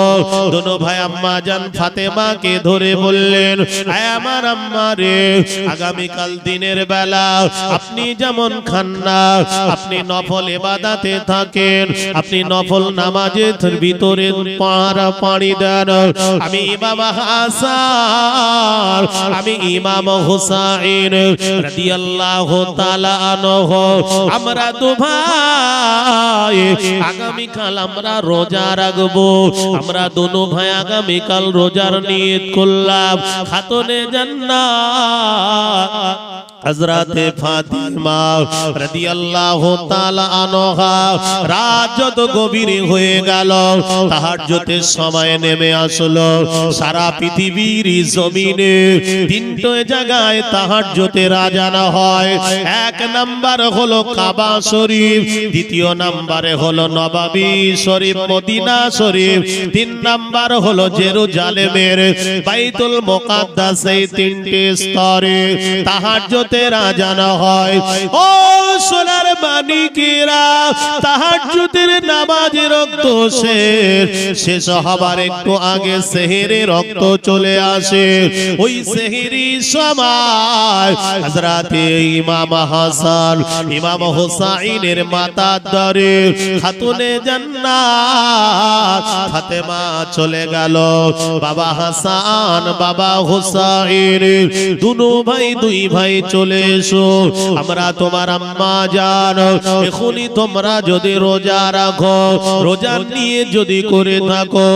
দুনো ভাই আম্মা জান ফাতেমাকে ধরে বললেন, আয় আমার আম্মা রে, আগামী কাল দিনের বেলা আপনি যেমন খান না, আপনি নফল ইবাদতে থাকেন, আপনি নফল নামাজের ভিতরে পাড়ি দেন। আমি ইমাম হাসান, আমি ইমাম হুসাইন রাদিয়াল্লাহু তাআলা আনহু, আমরা দু ভাই আগামী কাল আমরা রোজা রাখবো। আমরা দুনো ভাই আগামী কাল রোজার নিয়ত করলাম। খাতুনে জান্নাত হযরতে ফাতিমা রাদিয়াল্লাহু তাআলা আনহা রাত যত গভীর হয়ে গেল, তাহাজ্জুদের সময় নেমে আসলো। সারা পৃথিবীর জমিনে 3টে জায়গায় তাহাজ্জুদের আযান হয়। 1 নাম্বার হলো কাবা শরীফ, 2 নম্বরে হলো নববী শরীফ মদিনা শরীফ, 3 নাম্বার হলো জেরুজালেমের বাইতুল মুকাদ্দাস। এই 3টে স্তরে তাহাজ্জুদ আযান হয়। ও সোনার মানিকেরা, তাহাজ্জুদের নামাজের রক্ত শেষ হবার একটু আগে সেহরির রক্ত চলে আসে। ওই সেহরির সময় হযরতে ইমাম হাসান, ইমাম হুসাইনের মাতা ধরে খাতুনে জান্নাত ফাতেমা চলে গেল। বাবা হাসান, বাবা হুসাইন দুই ভাই চলে এসো। আমরা তোমার আম্মা জান, এখনই তোমরা যদি রোজা রাখো, রোজা নিয়ে যদি করে থাকো,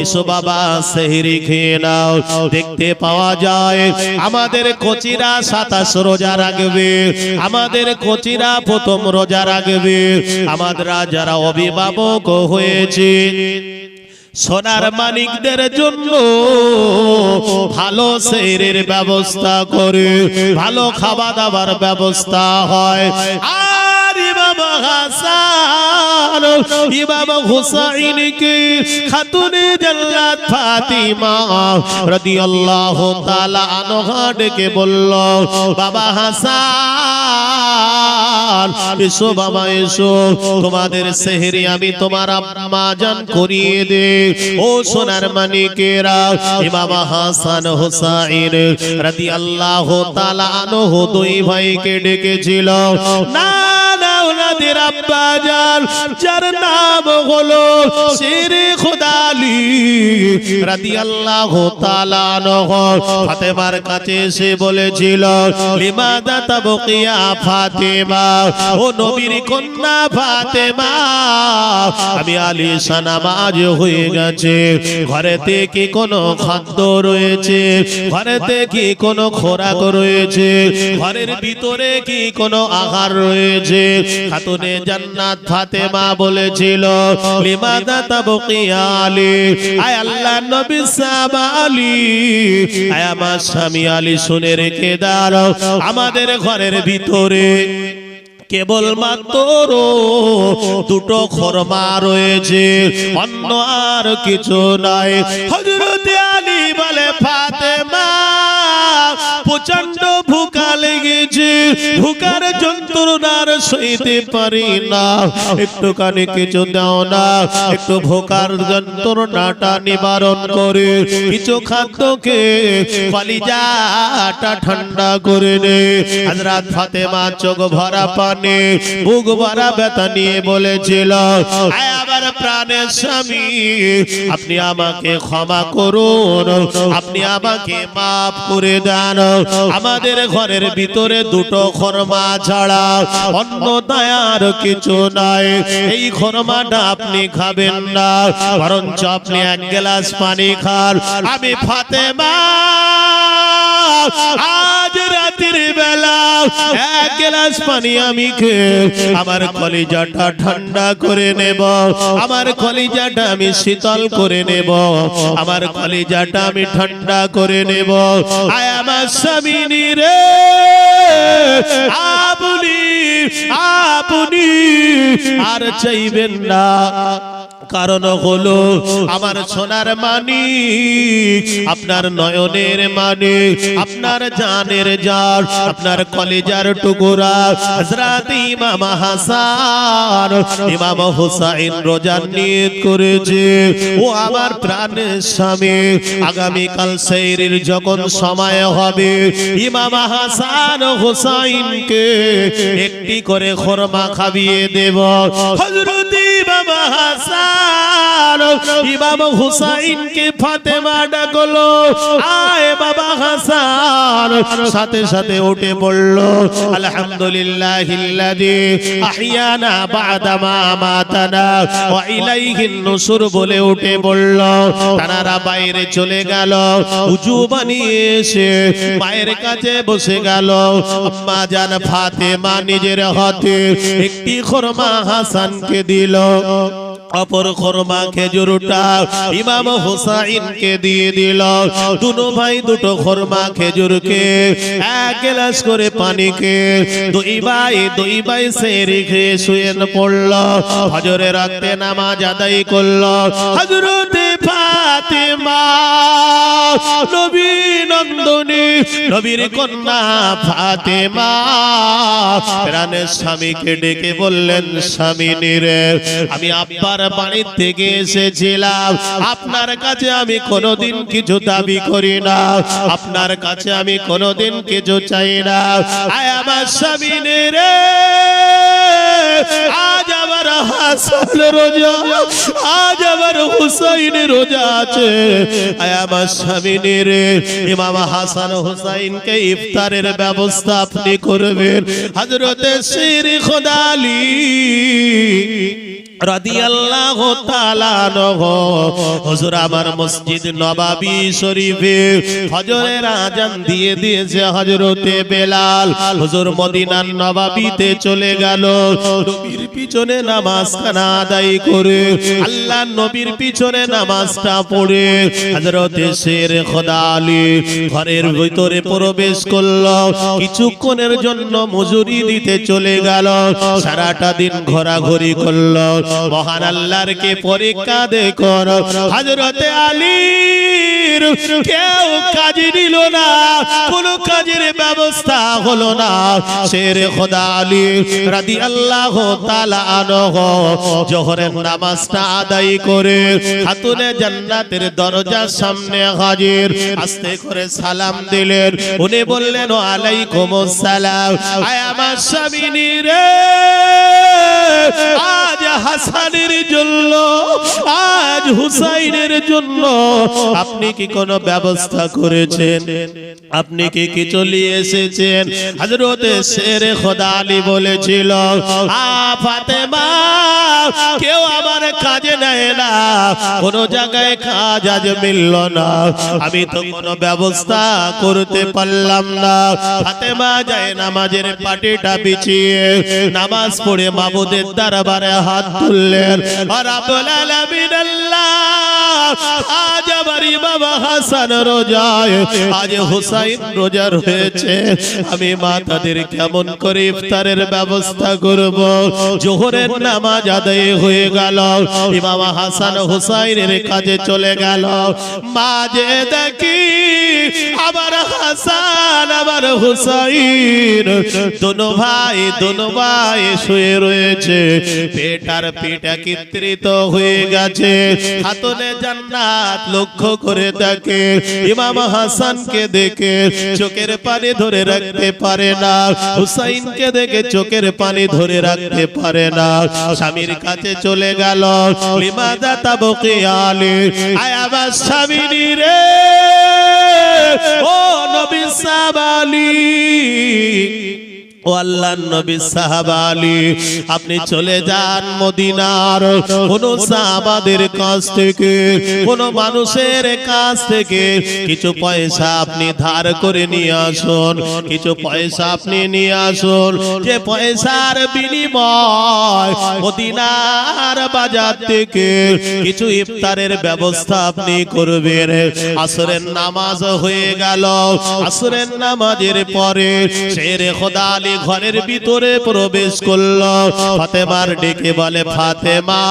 এসো বাবা সেহরি খেয়ে নাও। দেখতে পাওয়া যায় আমাদের কোচিরা 27 রোজা রাখবে, আমাদের কোচিরা প্রথম রোজা রাখবে। আমরা যারা অভিভাবক হয়েছে, সোনার মানিকদের জন্য ভালো সেহরির ব্যবস্থা করে, ভালো খাওয়া দাওয়ার ব্যবস্থা হয়। আর ইমাম হাসান, ইমাম হুসাইনকে খাতুনে জান্নাত ফাতিমা রাদিয়াল্লাহু তাআলা আনহা ডেকে বলল, বাবা হাসান এসো বাবা এসো, তোমাদের সেহরি আমি তোমার আম্মা জান করিয়ে দে। ও সোনার মানিকেরা, ইমাম হাসান হুসাইন রাদিয়াল্লাহু তাআলা আনহু দুই ভাইকে ডেকেছিল। না না, ওনাদের আব্বা জান যার নাম হলো শেরে খোদা আলী রাদিয়াল্লাহু তাআলা আনহু ফাতেমার কাছে এসে বলেছিল, লিমাদা তাবকিয়া ফাতেমা, ও নবীর কন্যা ফাতেমা, আমি আলিশান নামাজ হয়ে গেছে, ঘরেতে কি কোনো খাদ্য রয়েছে, ঘরেতে কি কোনো খোরাক রয়েছে, ঘরের ভিতরে কি কোনো আহার রয়েছে? খাতুনে জান্নাত ফাতেমা বলেছিল, লিমাদা তাবকিয়া আলী, আয় আল্লাহর নবী সাহাব আলী, আয় আমার স্বামী আলী শুনে রেখে দাও, আমাদের ঘরের ভিতরে কেবল মাত্র দুটো খরমা রয়েছে, অন্য আর কিছু নাই। হযরত আলী বলে, ফাতেমা প্রচন্ড ভুকা লেগেছে, ভুকার যন্ত্রণার সইতে পারি না, একটুখানি কিছু দাও না, একটু ভুকার যন্ত্রণাটা নিবারণ করে কিছু খাদ্যকে কলিজাটা ঠান্ডা করে নে। হযরত ফাতেমা চোখ ভরা পানি, বুক ভরা ব্যথা নিয়ে বলেছিল, আয় আমার প্রাণের স্বামী, আপনি আমাকে ক্ষমা করুন, আপনি আমাকে মাফ করে দেন, আমাদের ঘরের ভিতরে দুটো খরমা ছাড়া অন্য দয়ার কিছু নাই, এই খরমাটা আপনি খাবেন না, বরঞ্চ আপনি এক গ্লাস পানি খান। আমি ফাতেমা আজ রাতের বেলা এক গ্লাস পানি আমি খেয়ে আমার কলিজাটা ঠান্ডা করে নেব, আমার কলিজাটা আমি শীতল করে নেব, আমার কলিজাটা আমি ঠান্ডা করে নেব। আয় আমার স্বামী রে, আপনি আপনি আর চাইবেন না, কারণ হলো আমার সোনার মানিক, আপনার নয়নের মানিক, আপনার জানের জান, আপনার কলিজার টুকরা হযরত ইমাম হাসান ইমাম হুসাইন রোজা নিয়ত করেছে, ও আমার প্রাণের স্বামী, আগামী কাল সেহরির যখন সময় হবে, ইমাম হাসান হুসাইনকে একটি করে খরমা খাইয়ে দেব। হযরত ইমাম হাসান ইমাম হুসাইনকে ফাতেমা ডাকলো, আয় বাবা হাসান, সাথে সাথে উঠে পড়ল, আলহামদুলিল্লাহিল্লাযী আহইয়ানা বা'দা মা আমাতানা ওয়া ইলাইহিন নুশুর বলে উঠে পড়ল। তারা বাইরে চলে গেল, উজু বানিয়ে এসে মায়ের কাছে বসে গেল। আম্মা জান ফাতেমা নিজের হাতে একটি খরমা হাসানকে দিল, অপর খরমা খেজুরটা ইমাম হুসাইনকে দিয়ে দিল। দুনো ভাই দুটো খরমা খেজুরকে এক গ্লাস করে পানিকে দুই ভাই সেহরি খেয়ে শুয়ে পড়ল। ফজরের রাতে নামাজ আদায় করল। হযরত ফাতেমা নবী নন্দনী, নবীর কন্যা ফাতেমা প্রাণের স্বামীকে ডেকে বললেন, স্বামী রে, আমি আব্বার বাড়ি থেকে এসেছিলাম, আপনার কাছে আমি কোনোদিন কিছু দাবি করি না, আপনার কাছে আমি কোনোদিন কিছু চাই না। আয় আমার স্বামী রে, আজ আমার আমার হাসান রোজা, আজ আমার হুসাইন রোজা আছে। আয় আমার স্বামী রে, ইমাম হাসান হুসাইনকে ইফতারের ব্যবস্থা আপনি করবেন। হযরতে শের খোদা আলী রাদিয়াল্লাহু তাআলা আনহু হুজুর আমার মসজিদ নববী শরীফে ফজরের আযান দিয়ে দিয়েছে। হযরতে বেলাল হুজুর মদিনার নববীতে চলে গেল, নবীর পিছনে নামাজখানা আদায় করে, আল্লাহর নবীর পিছনে নামাজটা পড়ে হযরতে শের খোদা আলী ঘরের ভিতরে প্রবেশ করলো। কিছুক্ষণের জন্য মজুরি দিতে চলে গেল, সারাটা দিন ঘোরাঘুরি করলো। মহান আল্লাহর কে পরীক্ষা দেখুন, হযরতে আলীর কেউ কাজ নিল না, কোন কাজের ব্যবস্থা হলো না। শের খোদা আলী রাদিয়াল্লাহু তাআলা আনহু জোহরের নামাজটা আদায় করে খাতুনে জান্নাতের দরজার সামনে হাজির, আস্তে করে সালাম দিলেন। উনি বললেন ওয়ালাইকুমুস সালাম। আয় আমার স্বামী রে, আজ হাসানের জন্য, আজ হুসাইনের জন্য আপনি কি কোনো ব্যবস্থা করেছেন? আপনি কি কিছু নিয়ে এসেছেন? হযরতে শের খোদা আলী বলেছিল, ফাতেমা, কেউ আমার কাজে নেয় না, কোন জায়গায় কাজ আজ মিলল না, আমি তো কোনো ব্যবস্থা করতে পারলাম না। ফাতেমা যায় নামাজের পাটিটা বিছিয়ে নামাজ পড়ে মাবুদের দরবারে হাত তুললেন। রব্বুল আলামিন আল্লাহ, আজ আমার ইমাম হাসান রোজায়, আজ হুসাইন রোজা রয়েছে, আমি মা তাদের কেমন করে ইফতারের ব্যবস্থা করব? জোহরের নামাজ আদায় হয়ে গেল, ইমাম হাসান হুসাইনের কাজে চলে গেল। মা যে দেখি আমার হাসান আমার হুসাইন দোনো ভাই শুয়ে রয়েছে, পেট আর পিঠ একত্রিত হয়ে গেছে। খাতুনে জান্নাত লক্ষ্য করে দেখে ইমাম হাসানকে দেখে চোখের পানি ধরে রাখতে পারে না, হুসাইনকে দেখে চোখের পানি ধরে রাখতে পারে না। স্বামীর কাছে চলে গেল, লিমাযা তাবকি আলী, আয় আমার স্বামী রে, ও নবী সাহাবালী, ও আল্লাহর নবী সাহাবা আলী, আপনি চলে যান মদিনার কোন সাহাবাদের কাছ থেকে, কোন মানুষের কাছ থেকে কিছু পয়সা আপনি ধার করে নিয়ে আসুন, কিছু পয়সা আপনি নিয়ে আসুন, যে পয়সার বিনিময় মদিনার বাজার থেকে কিছু ইফতারের ব্যবস্থা আপনি করবেন। আসরের নামাজ হয়ে গেল, আসরের নামাজের পরে শের খোদা আলী ঘরের ভিতরে প্রবেশ করলো। ফাতেমার ডেকে বলে, ফাতেমা,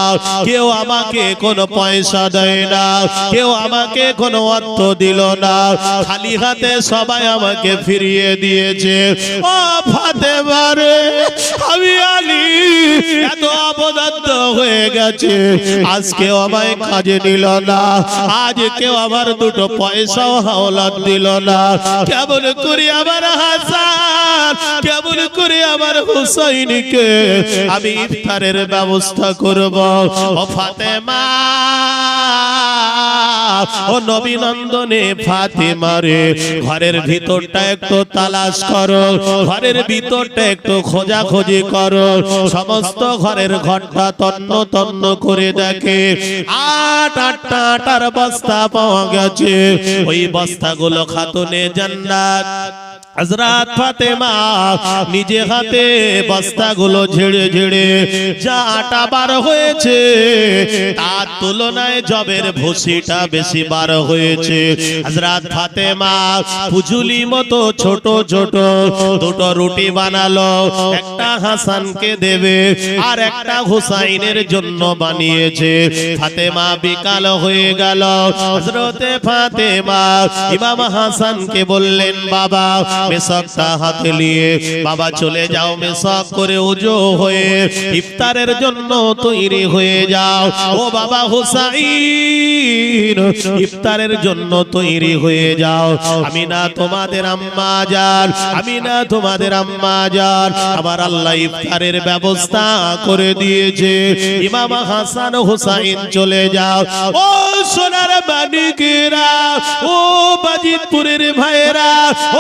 কেউ আমাকে কোনো পয়সা দেয় না, কেউ আমাকে কোনো অর্থ দিল না, খালি হাতে সবাই আমাকে ফিরিয়ে দিয়েছে। ও ফাতেমা রে, আমি আলী এত অপদার্থ হয়ে গেছে, আজকে আমায় কাজে নিল না, আজ কেউ আমার দুটো পয়সাও হাওলাত দিল না, কেমন করি আমার হাসান, কেমন করে আমার হুসাইনকে আমি ইফতারের ব্যবস্থা করব? ও ফাতেমা, ও নবী নন্দনে ফাতেমা রে, ঘরের ভিতরটা একটু তালাশ করো, ঘরের ভিতরটা একটু খোঁজাখুঁজি করো। সমস্ত ঘরের ঘরটা তন্ন তন্ন করে দেখে আটটা আটার বস্তা পাওয়া গেছে। ওই বস্তাগুলো খাতুনে জান্নাত হযরত ফাতেমা নিজে হাতে বস্তাগুলো ঝেড়ে ঝেড়ে যা আটা বার হয়েছে তার তুলনায় জবের ভুসিটা বেশি বার হয়েছে। হযরত ফাতেমা ফুজুলি মতো ছোট ছোট দুটো রুটি বানালো, একটা হাসানকে দেবে আর একটা হুসাইনের জন্য বানিয়েছে। ফাতেমা বিকাল হয়ে গেল। হযরতে ফাতেমা ইমাম হাসানকে বললেন, বাবা মেশকটা হাতে নিয়ে বাবা চলে যাও, মেশক করে ওজো হয়ে ইফতারের জন্য তৈরি হয়ে যাও। ও বাবা হুসাইন, ইফতারের জন্য তৈরি হয়ে যাও। আমি না তোমাদের আম্মা জান, আমি না তোমাদের আম্মা জান, আমার আল্লাহ ইফতারের ব্যবস্থা করে দিয়েছে। ইমাম হাসান হুসাইন চলে যাও। ও সোনার মানিকেরা, ও বাজিতপুরের ভাইরা,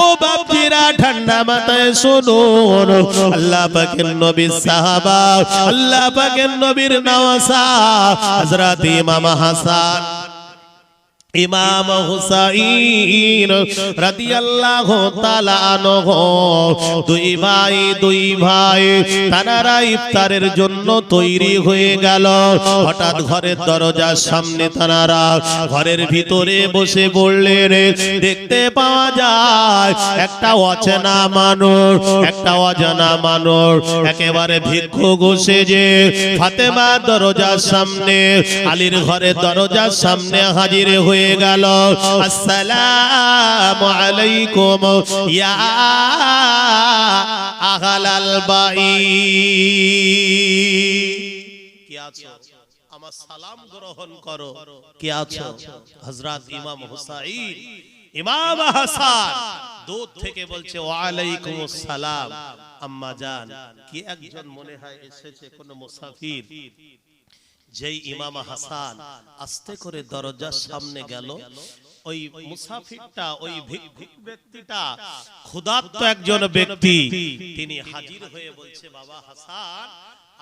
ও বাপজিরা, ঠান্ডা মাথায় শুনুন। আল্লাহ পাকের নবীর সাহাবা, আল্লাহ পাকের নবীর নওয়াসা হযরত ইমাম হাসান, ইমাম হুসাইন রাদিয়াল্লাহু তাআলা আনহু দুই ভাই তারা ইফতারের জন্য তৈরি হয়ে গেল। হঠাৎ ঘরের দরজার সামনে তারা ঘরের ভিতরে বসে পড়লেন। দেখতে পাওয়া যায় একটা অচেনা মানুষ, একটা অজানা মানুষ একেবারে ভিক্ষুক সেজে ফাতেমা দরজার সামনে, আলীর ঘরের দরজার সামনে হাজির হয়ে গেল। আসসালামু আলাইকুম ইয়া আহলাল বাইত, কি আছো? আমার সালাম গ্রহণ করো। কি আছো? হযরত ইমাম হুসাইন, ইমাম হাসান দূর থেকে বলছে ওয়া আলাইকুমুস সালাম আম্মা জান। কি একজন মনে হয় এসেছে কোন মুসাফির। যেই ইমাম হাসান আস্তে করে দরজার সামনে গেল, ওই মুসাফিরটা, ওই ভিক্ষুক ব্যক্তিটা ক্ষুধার্ত একজন ব্যক্তি, তিনি হাজির হয়ে বলছে বাবা হাসান,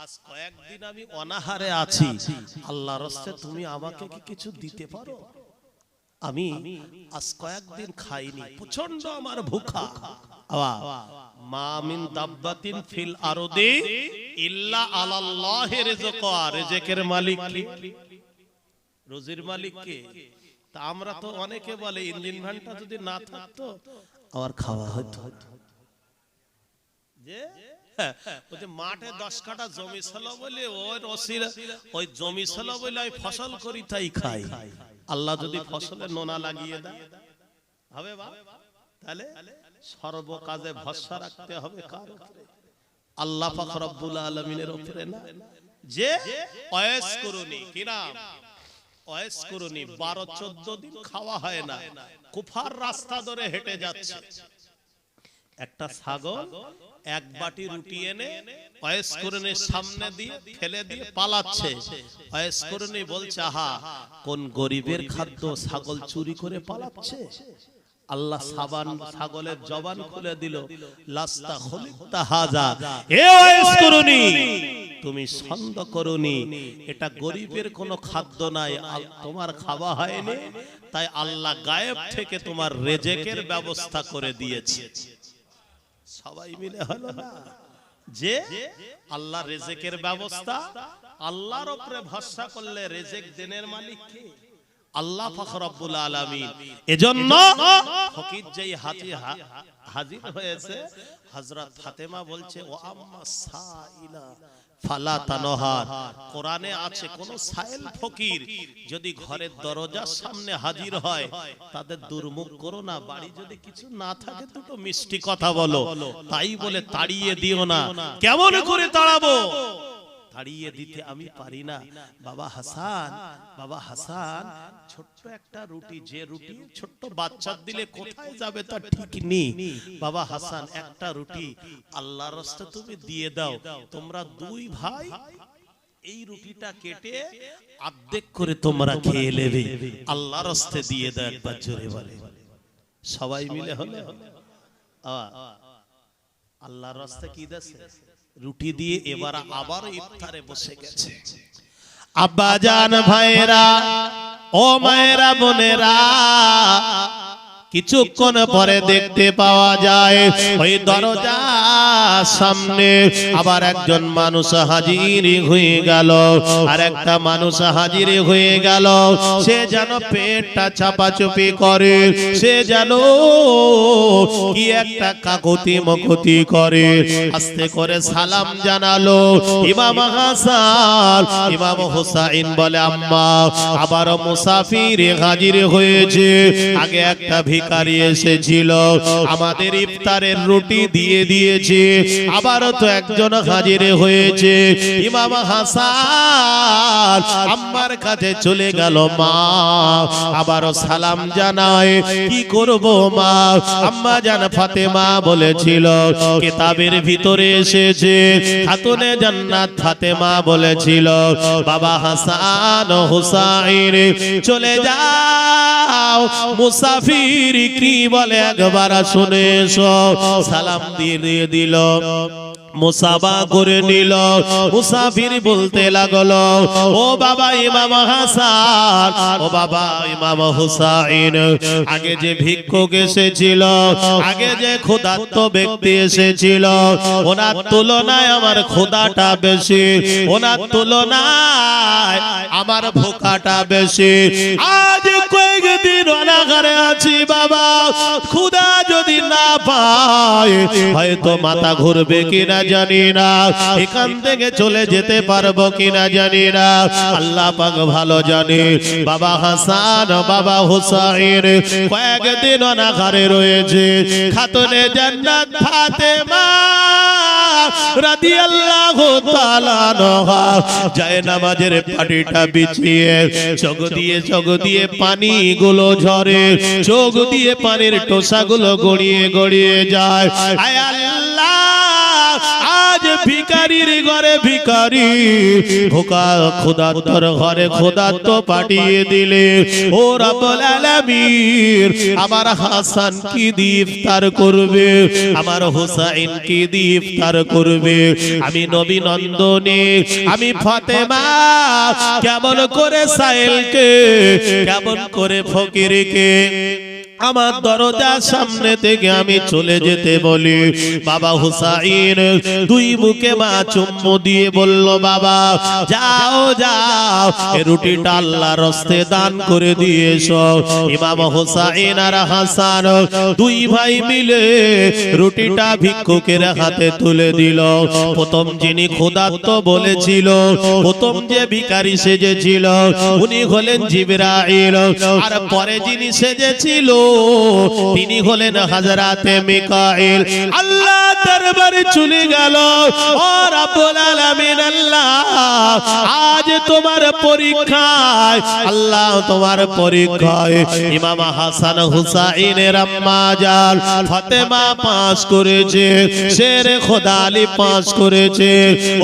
আজ কয়েকদিন আমি অনাহারে আছি, আল্লাহর রাস্তে তুমি আমাকে কি কিছু দিতে পারো? আমি আজ কয়েকদিন খাইনি, প্রচন্ড আমার ভুখা। মা মিন দাব্বাতিন ফিল আরদি ইল্লা আলাল্লাহি রিজকুহা, রিজকের মালিক কে? রুজির মালিক কে? তা আমরা তো অনেকে বলে ইঞ্জিন ভ্যানটা যদি না থাকতো আমার খাওয়া হতো। যে ওই যে মাঠে 10 কাঠা জমি ছিল বলে ওই রসির ওই জমি ছিল বলে আমি ফসল করি তাই খাই। আল্লাহ যদি ফসলে নোনা লাগিয়ে দেয় হবে বাপ? তাহলে সর্ব কাজে ভরসা রাখতে হবে কার উপরে? আল্লাহ পাক রব্বুল আলামিনের উপরে না। যে ওয়াইস করুনি, কি নাম? ওয়াইস করুনি, 12-14 দিন খাওয়া হয় না, কুফার রাস্তা ধরে হেঁটে যাচ্ছে, একটা ছাগল এক বাটি রুটি এনে ওয়াইস করুনির সামনে দিয়ে ফেলে দিয়ে পালাচ্ছে। ওয়াইস করুনি বলছে আহা, কোন গরিবের খাদ্য ছাগল চুরি করে পালাচ্ছে। আল্লাহ ছাগলের জবান খুলে দিল, লাস্তা খলিকতা হাজা, এ ওয়াইস করুনি, তুমি সন্দেহ করুনি, এটা গরিবের কোনো খাদ্য নাই, তোমার খাওয়া হয়নি, তাই আল্লাহ গায়েব থেকে তোমার রেজেকের ব্যবস্থা করে দিয়েছে। সবাই মিলে হলো না যে আল্লাহ রেজেকের ব্যবস্থা। আল্লাহর উপরে ভরসা করলে রেজেক দেনের মালিক কে? আল্লাহ পাক রব্বুল আলামিন। এজন্য ফকির যেই হাজির হয়েছে, হযরত ফাতেমা বলছে ও আম্মা সাইলা ফালা তানহার। কোরআনে আছে কোন সাইল ফকির যদি ঘরের দরজার সামনে হাজির হয় তাদের দুর্মুখ করো না, বাড়ি যদি কিছু না থাকে দুটো মিষ্টি কথা বলো, তাই বলে তাড়িয়ে দিও না। কেমন করে তাড়াবো? তাড়িয়ে দিতে আমি পারি না। বাবা হাসান, বাবা হাসান, ছোট্ট একটা রুটি, যে রুটি ছোট্ট বাচ্চা দিলে কোথায় যাবে তার ঠিক নেই। বাবা হাসান, একটা রুটি আল্লাহর রাস্তায় তুমি দিয়ে দাও, তোমরা দুই ভাই এই রুটিটা কেটে অর্ধেক করে তোমরা খেয়ে নেবে, আল্লাহর রাস্তায় দিয়ে দাও। একবার জোরে বলে সবাই মিলে হলো। আল্লাহর রাস্তায় কি দিয়েছে? রুটি দিয়ে। এবার আবার ইফতারে বসে গেছে। আব্বা জান, ভাইরা, ও মায়েরা, বোনেরা, কিছুক্ষণ পরে দেখতে পাওয়া যায় ওই দরজার সামনে আবার একজন মানুষ হাজির হয়ে গেল, আর একটা মানুষ হাজির হয়ে গেল। সে যেন পেটটা চাপাচুপি করে, সে যেন কি একটা কাকুতি মকুতি করে, আস্তে করে সালাম জানালো। ইমাম হাসান, ইমাম হুসাইন বলে আম্মা, আবার মুসাফির হাজির হয়েছে। আগে একটা ভিখারি এসেছিল, আমাদের ইফতারের রুটি দিয়ে দিয়েছে। আবারও তো একজন হাজির হয়েছে, ইমাম হাসান আম্মার কাছে চলে গেল। মা আবারও সালাম জানায়, কি করব মা? আম্মা জান ফাতেমা বলেছিল, কিতাবের ভিতরে এসেছে খাতুনে জান্নাত ফাতেমা বলেছিল, বাবা হাসান ও হুসাইন চলে যাও, মুসাফির কি বলে একবার শুনে এসো। সালাম দিয়ে দিল, মুসাফা করে নিল। মুসাফির বলতে লাগলো, ও বাবা ইমাম হাসান, ও বাবা ইমাম হুসাইন, আগে যে ভিক্ষুক এসেছিল, আগে যে ক্ষুধার্ত ব্যক্তি এসেছিল, ওনার তুলনায় আমার ক্ষুধাটা বেশি, ওনার তুলনায় আমার ভোকাটা বেশি। আজ কয়েকদিন অনাহারে আছি বাবা, ক্ষুধা যদি না পায় হয়তো মাথা ঘুরবে কিনা জানি না, এখান থেকে চলে যেতে পারবো কিনা জানি না, আল্লাহ পাক ভালো জানে। বাবা হাসান বাবা হুসাইন কয়েকদিন অনাহারে রয়েছে। খাতুনে জান্নাত ফাতেমা রাদিয়াল্লাহু তাআলা আনহা যায় নামাজের পাটিটা বিছিয়ে চোখ দিয়ে পানি গুলো ঝরে, চোখ দিয়ে পানির টোসাগুলো গড়িয়ে গড়িয়ে যায়। আয় আল্লাহ, আজ ভিখারির ঘরে ভিখারি, ভোকা ক্ষুধার্তর ঘরে ক্ষুধার্ত পাঠিয়ে দিলে, ও রব্বুল আলামিন আমার হাসান কি দিয়ে ইফতার করবে, আমার হুসাইন কি দিয়ে ইফতার করবে, আমি নবী নন্দনে, আমি ফাতেমা কেমন করে সাইলকে, কেমন করে ফকিরকে আমার দরজার সামনে থেকে আমি চলে যেতে বলি। বাবা হুসাইন দুই মুখে মা চুম্বু দিয়ে বলল, বাবা যাও যাও, এই রুটিটা আল্লাহর রাস্তে দান করে দিয়েছো। ইমাম হুসাইন আর হাসান দুই ভাই মিলে রুটিটা ভিক্ষুকের হাতে তুলে দিল। প্রথম যিনি ক্ষুধার্ত বলেছিল, প্রথম যে ভিখারি সেজেছিল উনি হলেন জিবরাইল, আর পরে যিনি সেজেছিল তিনি হলেন হযরতে মিকাইল। আল্লাহ দরবারে চলে গেল, ও রব্বুল আলামিন আল্লাহ, আজ তোমার পরীক্ষায়, আল্লাহ তোমার পরীক্ষায় ইমাম হাসান হুসাইনের আম্মা জান ফাতেমা পাস করেছে, শেরে খোদা আলী পাস করেছে।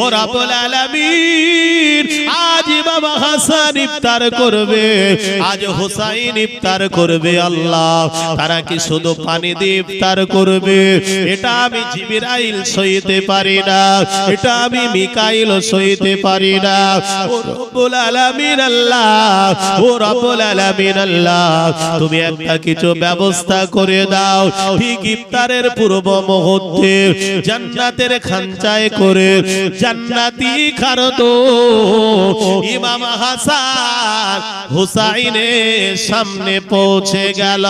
ও রব্বুল আলামিন, আজ ইমাম হাসান ইফতার করবে, আজ হুসাইন ইফতার করবে। আল্লাহ তারা কি শুধু পানি দিয়ে ইফতার করবে? এটা আমি জিবরাইল সইতে পারি না, এটা আমি মিকাইল সইতে পারি না। ও রব্বুল আলামিন আল্লাহ, ও রব্বুল আলামিন আল্লাহ, তুমি একটা কিছু ব্যবস্থা করে দাও। ঠিক ইফতারের পূর্ব মুহূর্তে জান্নাতের খানচায় করে জান্নাতি খাদ্য ইমাম হাসান হুসাইনের সামনে পৌঁছে গেল।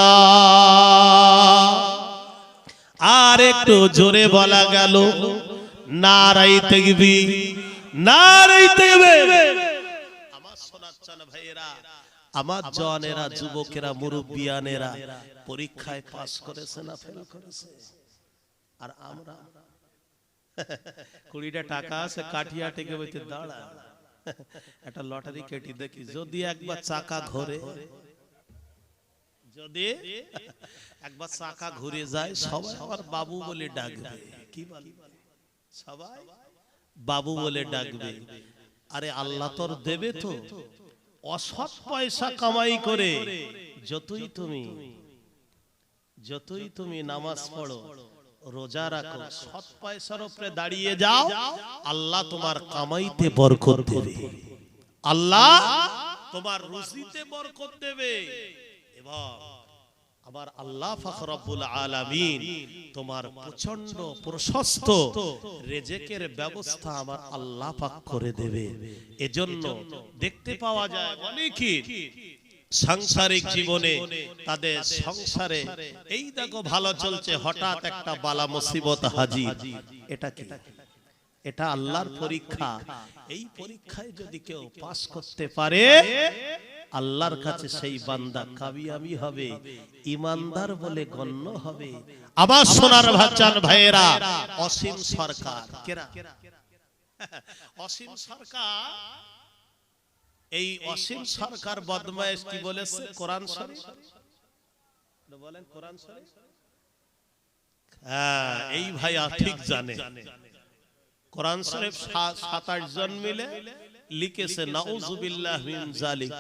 আর একটু জোরে বলা গেল, নারাই তাকবীর, নারাই তাকবীর। আমার সোনাচ্চান ভাইয়েরা, আমার জওয়ানেরা, যুবকেরা, মুরব্বিয়ানেরা পরীক্ষায় পাস করেছে না ফেল করেছে? আর আমরা 20টা টাকা আছে, কাঠিয়া টেকে বইতে দাঁড়া, একটা লটারি কেটে দেখি, যদি একবার চাকা ঘোরে, যদি একবার চাকা ঘুরে যায়, সবাই আমার বাবু বলে ডাকবে। কি বলে? সবাই বাবু বলে ডাকবে। আরে আল্লাহ তোর দেবে তো। অসৎ পয়সা কামাই করে যতই তুমি নামাজ পড়ো, রোজা রাখো, সৎ পয়সার উপরে দাঁড়িয়ে যাও, আল্লাহ তোমার কামাইতে বরকত দেবে, আল্লাহ তোমার রুজিতে বরকত দেবে। এবং আমার আল্লাহ পাক রব্বুল আলামিন তোমার প্রচন্ড প্রশস্ত রিজিকের ব্যবস্থা আমার আল্লাহ পাক করে দেবে। এজন্য দেখতে পাওয়া যায় অনেকেই সাংসারিক জীবনে, তাদের সংসারে এই দেখো ভালো চলছে, হঠাৎ একটা বালা মুসিবত হাজির। এটা কি? এটা আল্লাহর পরীক্ষা। এই পরীক্ষায় যদি কেউ পাস করতে পারে, আল্লাহর কাছে সেই বান্দা কামিয়াবি হবে, ইমানদার বলে গণ্য হবে। আবার সোনার ভাচ্চান ভাইয়েরা, অসীম সরকার কেরা? অসীম সরকার, এই অসীম সরকার বদমাইশ কি বলেছে কোরআন শরীফ বলেন, কোরআন শরীফ। হ্যাঁ, এই ভাইয়া ঠিক জানে। কোরআন শরীফ 27 জন মিলে লিখেছে নাউযুবিল্লাহ মিন জালিক,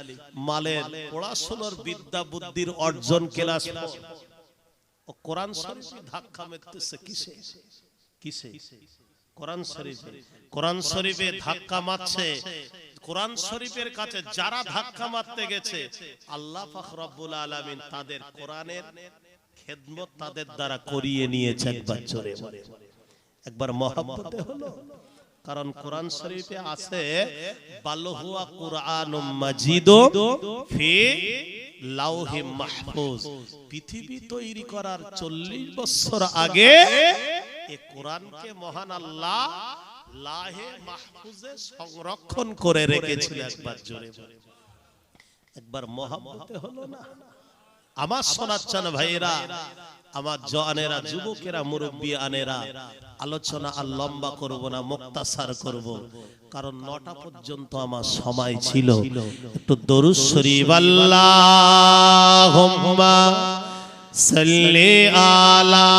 মালের পড়াশোনার বিদ্যা বুদ্ধির অর্জন ক্লাস ও কোরআন শরীফে ধাক্কা মারতেছে। কিসে কিসে? কোরআন শরীফে। কোরআন শরীফে ধাক্কা মারছে। কোরআন শরীফের কাছে যারা ধাক্কা মারতে গেছে, আল্লাহ পাক রব্বুল আলামিন তাদের কোরআনের খেদমত তাদের দ্বারা করিয়ে নিয়েছে। একবার জোরে একবার মহব্বতে হলো। কারণ কোরআন শরীফে আছে বালহুয়া কুরআনুম মাজিদ ফি লাউহি মাহফুজ। পৃথিবী তৈরি করার 40 বছর আগে এই কোরআনকে মহান আল্লাহ লাহে মাহফুজে সংরক্ষণ করে রেখেছিল। একবার জোরে একবার মহব্বতে হলো না? আমার শোনাচ্ছেন ভাইয়েরা, আমার জওয়ানেরা, যুবকেরা, মুরব্বী আনেরা, আলোচনা আর লম্বা করব না, মুক্তাসার করব, কারণ 9টা পর্যন্ত আমার সময় ছিল। একটু দরুদ শরীফ আল্লাহুম্মা সাল্লি আলা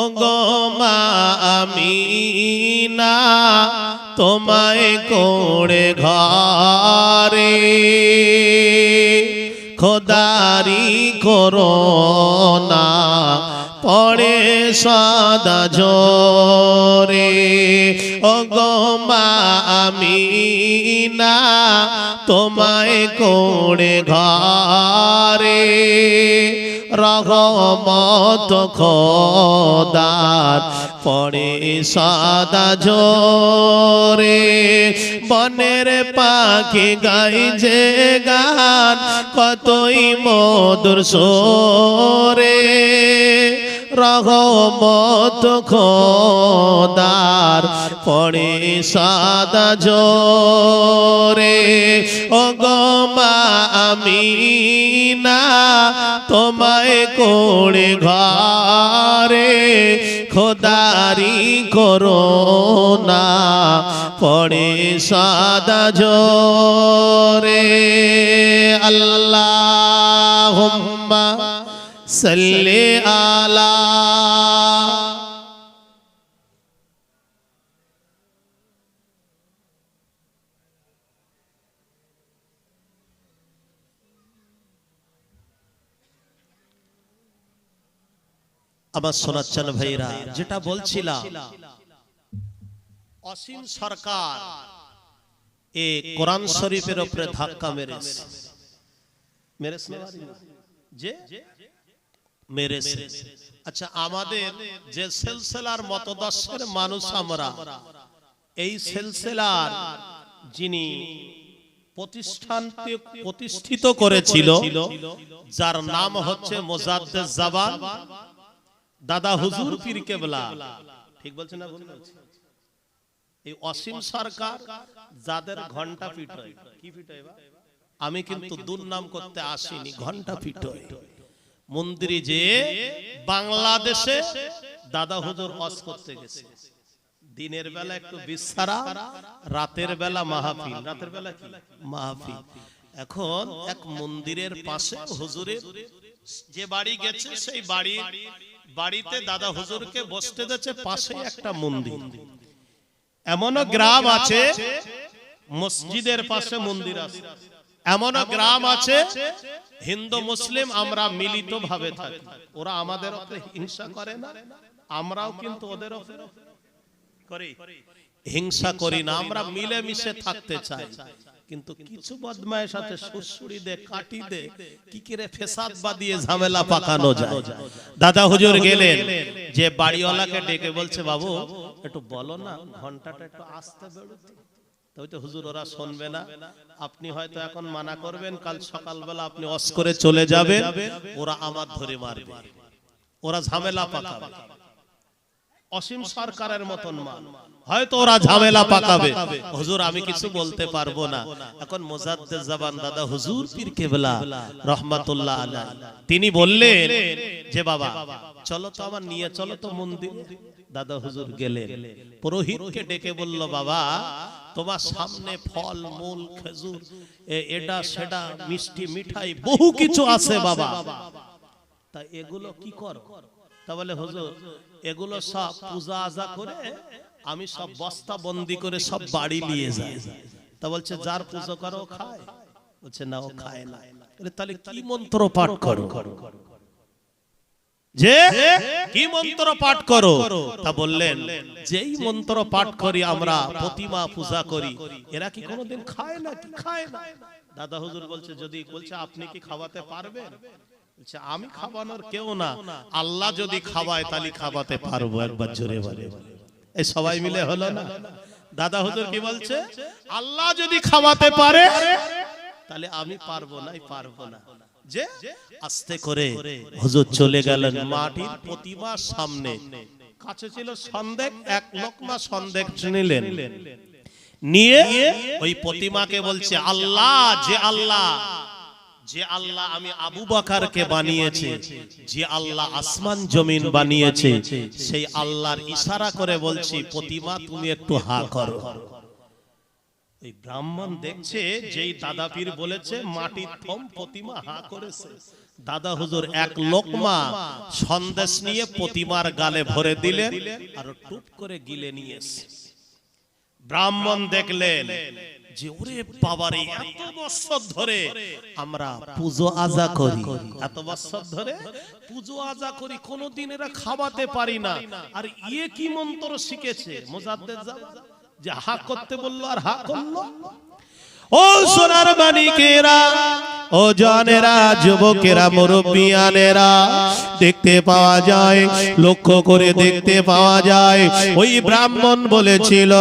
ওগো মা আমিনা, তোমায় কোড়ে ঘরে খোদারি করোনা পড়ে সদা জোরে। ওগো মা আমিনা, তোমায় কোড়ে ঘরে রহমত খোদার পড়ে সদা জোরে। বনের পাখি গাই যে গান কতই মধুর সোরে, রহমত খোদার পড়ে সদা জোরে। ওগো মা আমিনা, তোমায় কোড়ে ঘরে খোদারি করোনা পড়ে সদা জোরে। আল্লাহুম্মা সাল্লি আলা আমার শোনাচ্ছেন ভাইরা, যেটা বলছিলাম, অসীম সরকার এই কোরআন শরীফের উপরে ধাক্কা মেরেছে। আচ্ছা, আমাদের যে সিলসিলার মতদর্শের মানুষ আমরা, এই সিলসিলার যিনি প্রতিষ্ঠিত করেছিল, যার নাম হচ্ছে মুজাদ্দিদ জামান দাদা হুজুর পীর কেবলা, ঠিক বলছেন না? এই অসীম সরকার যাদের ঘন্টা পিট হয়, কি পিট হয়? আমি কিন্তু দুর্নাম করতে আসিনি, ঘন্টা পিট হয়। মন্দিরে যে বাংলাদেশে দাদা হুজুর ওয়াজ করতে গেছে, দিনের বেলা একটু বিশ্রাম, রাতের বেলা মাহফিল। রাতের বেলা কি মাহফিল? এখন এক মন্দিরের পাশে হুজুরের যে বাড়ি গেছে, সেই বাড়িতে দাদা হুজুরকে বসতে দিয়েছে, পাশে একটা মন্দির। এমনও গ্রাম আছে মসজিদের পাশে মন্দির আছে, এমনও গ্রাম আছে হিন্দু মুসলিম আমরা মিলিত ভাবে থাকি। ওরা আমাদের উপরে হিংসা করে না, আমরাও কিন্তু ওদের উপরে করি, হিংসা করি না, আমরা মিলেমিশে থাকতে চাই। কিন্তু কিছু বদমায়ের সাথে সুরসুরি দে, কাটি দে, কি করে ফেসাদ বাদিয়ে ঝামেলা পাকানো যায়। দাদা হুজুর গেলেন, যে বাড়িওয়ালাকে ডেকে বলছে, বাবু একটু বলো না ঘন্টাটা একটু আস্তে বেরোতে। তবে তো হুজুর ওরা শুনবে না, আপনি হয়তো এখন মানা করবেন, কাল সকালবেলা আপনি অস করে চলে যাবেন, ওরা আমার ধরে মারবে, ওরা ঝামেলা পাকাবে। অসীম সরকারের মতন মান, হয়তো ওরা ঝামেলা পাকাবে। হুজুর আমি কিছু বলতে পারবো না। এখন মুজাদ্দেদ জাবান দাদা হুজুর পীর কেবলা রহমাতুল্লাহ আলাইহি তিনি বললেন যে বাবা চলো তো আমার নিয়ে চলো তো মন্দিরে। দাদা হুজুর গেলেন, পুরোহিতকে ডেকে বলল বাবা তোমার সামনে ফল মূল খেজুর এটা সেটা মিষ্টি মিঠাই বহু কিছু আছে বাবা, তা এগুলো কি করো? তা বলে হুজুর এগুলো সব পূজা আজা করে আমি সব বস্তা বন্দি করে সব বাড়ি নিয়ে যাই। তা বলছে যার পূজা করো খায়? বলছে না ও খায় না। তাহলে কি মন্ত্র পাঠ করো? যে কি মন্ত্র পাঠ করো? তা বললেন যেই মন্ত্র পাঠ করি আমরা প্রতিমা পূজা করি, এরা কি কোনোদিন খায় না? কি খায় না? দাদা হুজুর বলছে যদি বলছে আপনি কি খাওয়াতে পারবেন? বলছে আমি খাওয়ানোর কেউ না, আল্লাহ যদি খাওয়ায় তাহলে খাওয়াতে পারবো। একবার জোরে বলে, এই সবাই মিলে হলো না? দাদা হুজুর কি বলছে? আল্লাহ যদি খাওয়াতে পারে তাহলে আমি পারবো না, পারবো না। যে আস্তে করে হুজুর চলে গেলেন মাটির প্রতিমার সামনে। কাছে ছিল সন্দেক, এক লোকমা সন্দেক নিলেন, নিয়ে ওই প্রতিমাকে বলছে আল্লাহ, যে আল্লাহ আমি আবু বকরকে বানিয়েছে, যে আল্লাহ আসমান জমিন বানিয়েছে, সেই আল্লাহর ইশারা করে বলছি প্রতিমা তুমি একটু হা করো। এই ব্রাহ্মণ দেখছে যেই দাদা পীর বলেছে মাটির থম প্রতিমা হা করেছে। দাদা হুজুর এক লোকমা সন্দেশ নিয়ে প্রতিমার গালে ভরে দিলেন আর টুপ করে গিলে নিয়েছে। ব্রাহ্মণ দেখলেন যে ওরে বাবারে এত বছর ধরে আমরা পূজো আজা করি, এত বছর ধরে পূজো আজা করি, কোনোদিন এরা খাওয়াতে পারি না, আর ইয়ে কি মন্ত্র শিখেছে? মুজাদ্দেদ জাবান যে হা করতে বললো আর হা করলো। ও সোনার মানিকেরা, ও জানেরা, যুবকেরা, মুরব্বিয়ানেরা, দেখতে পাওয়া যায়, লক্ষ্য করে দেখতে পাওয়া যায় ওই ব্রাহ্মণ বলেছিল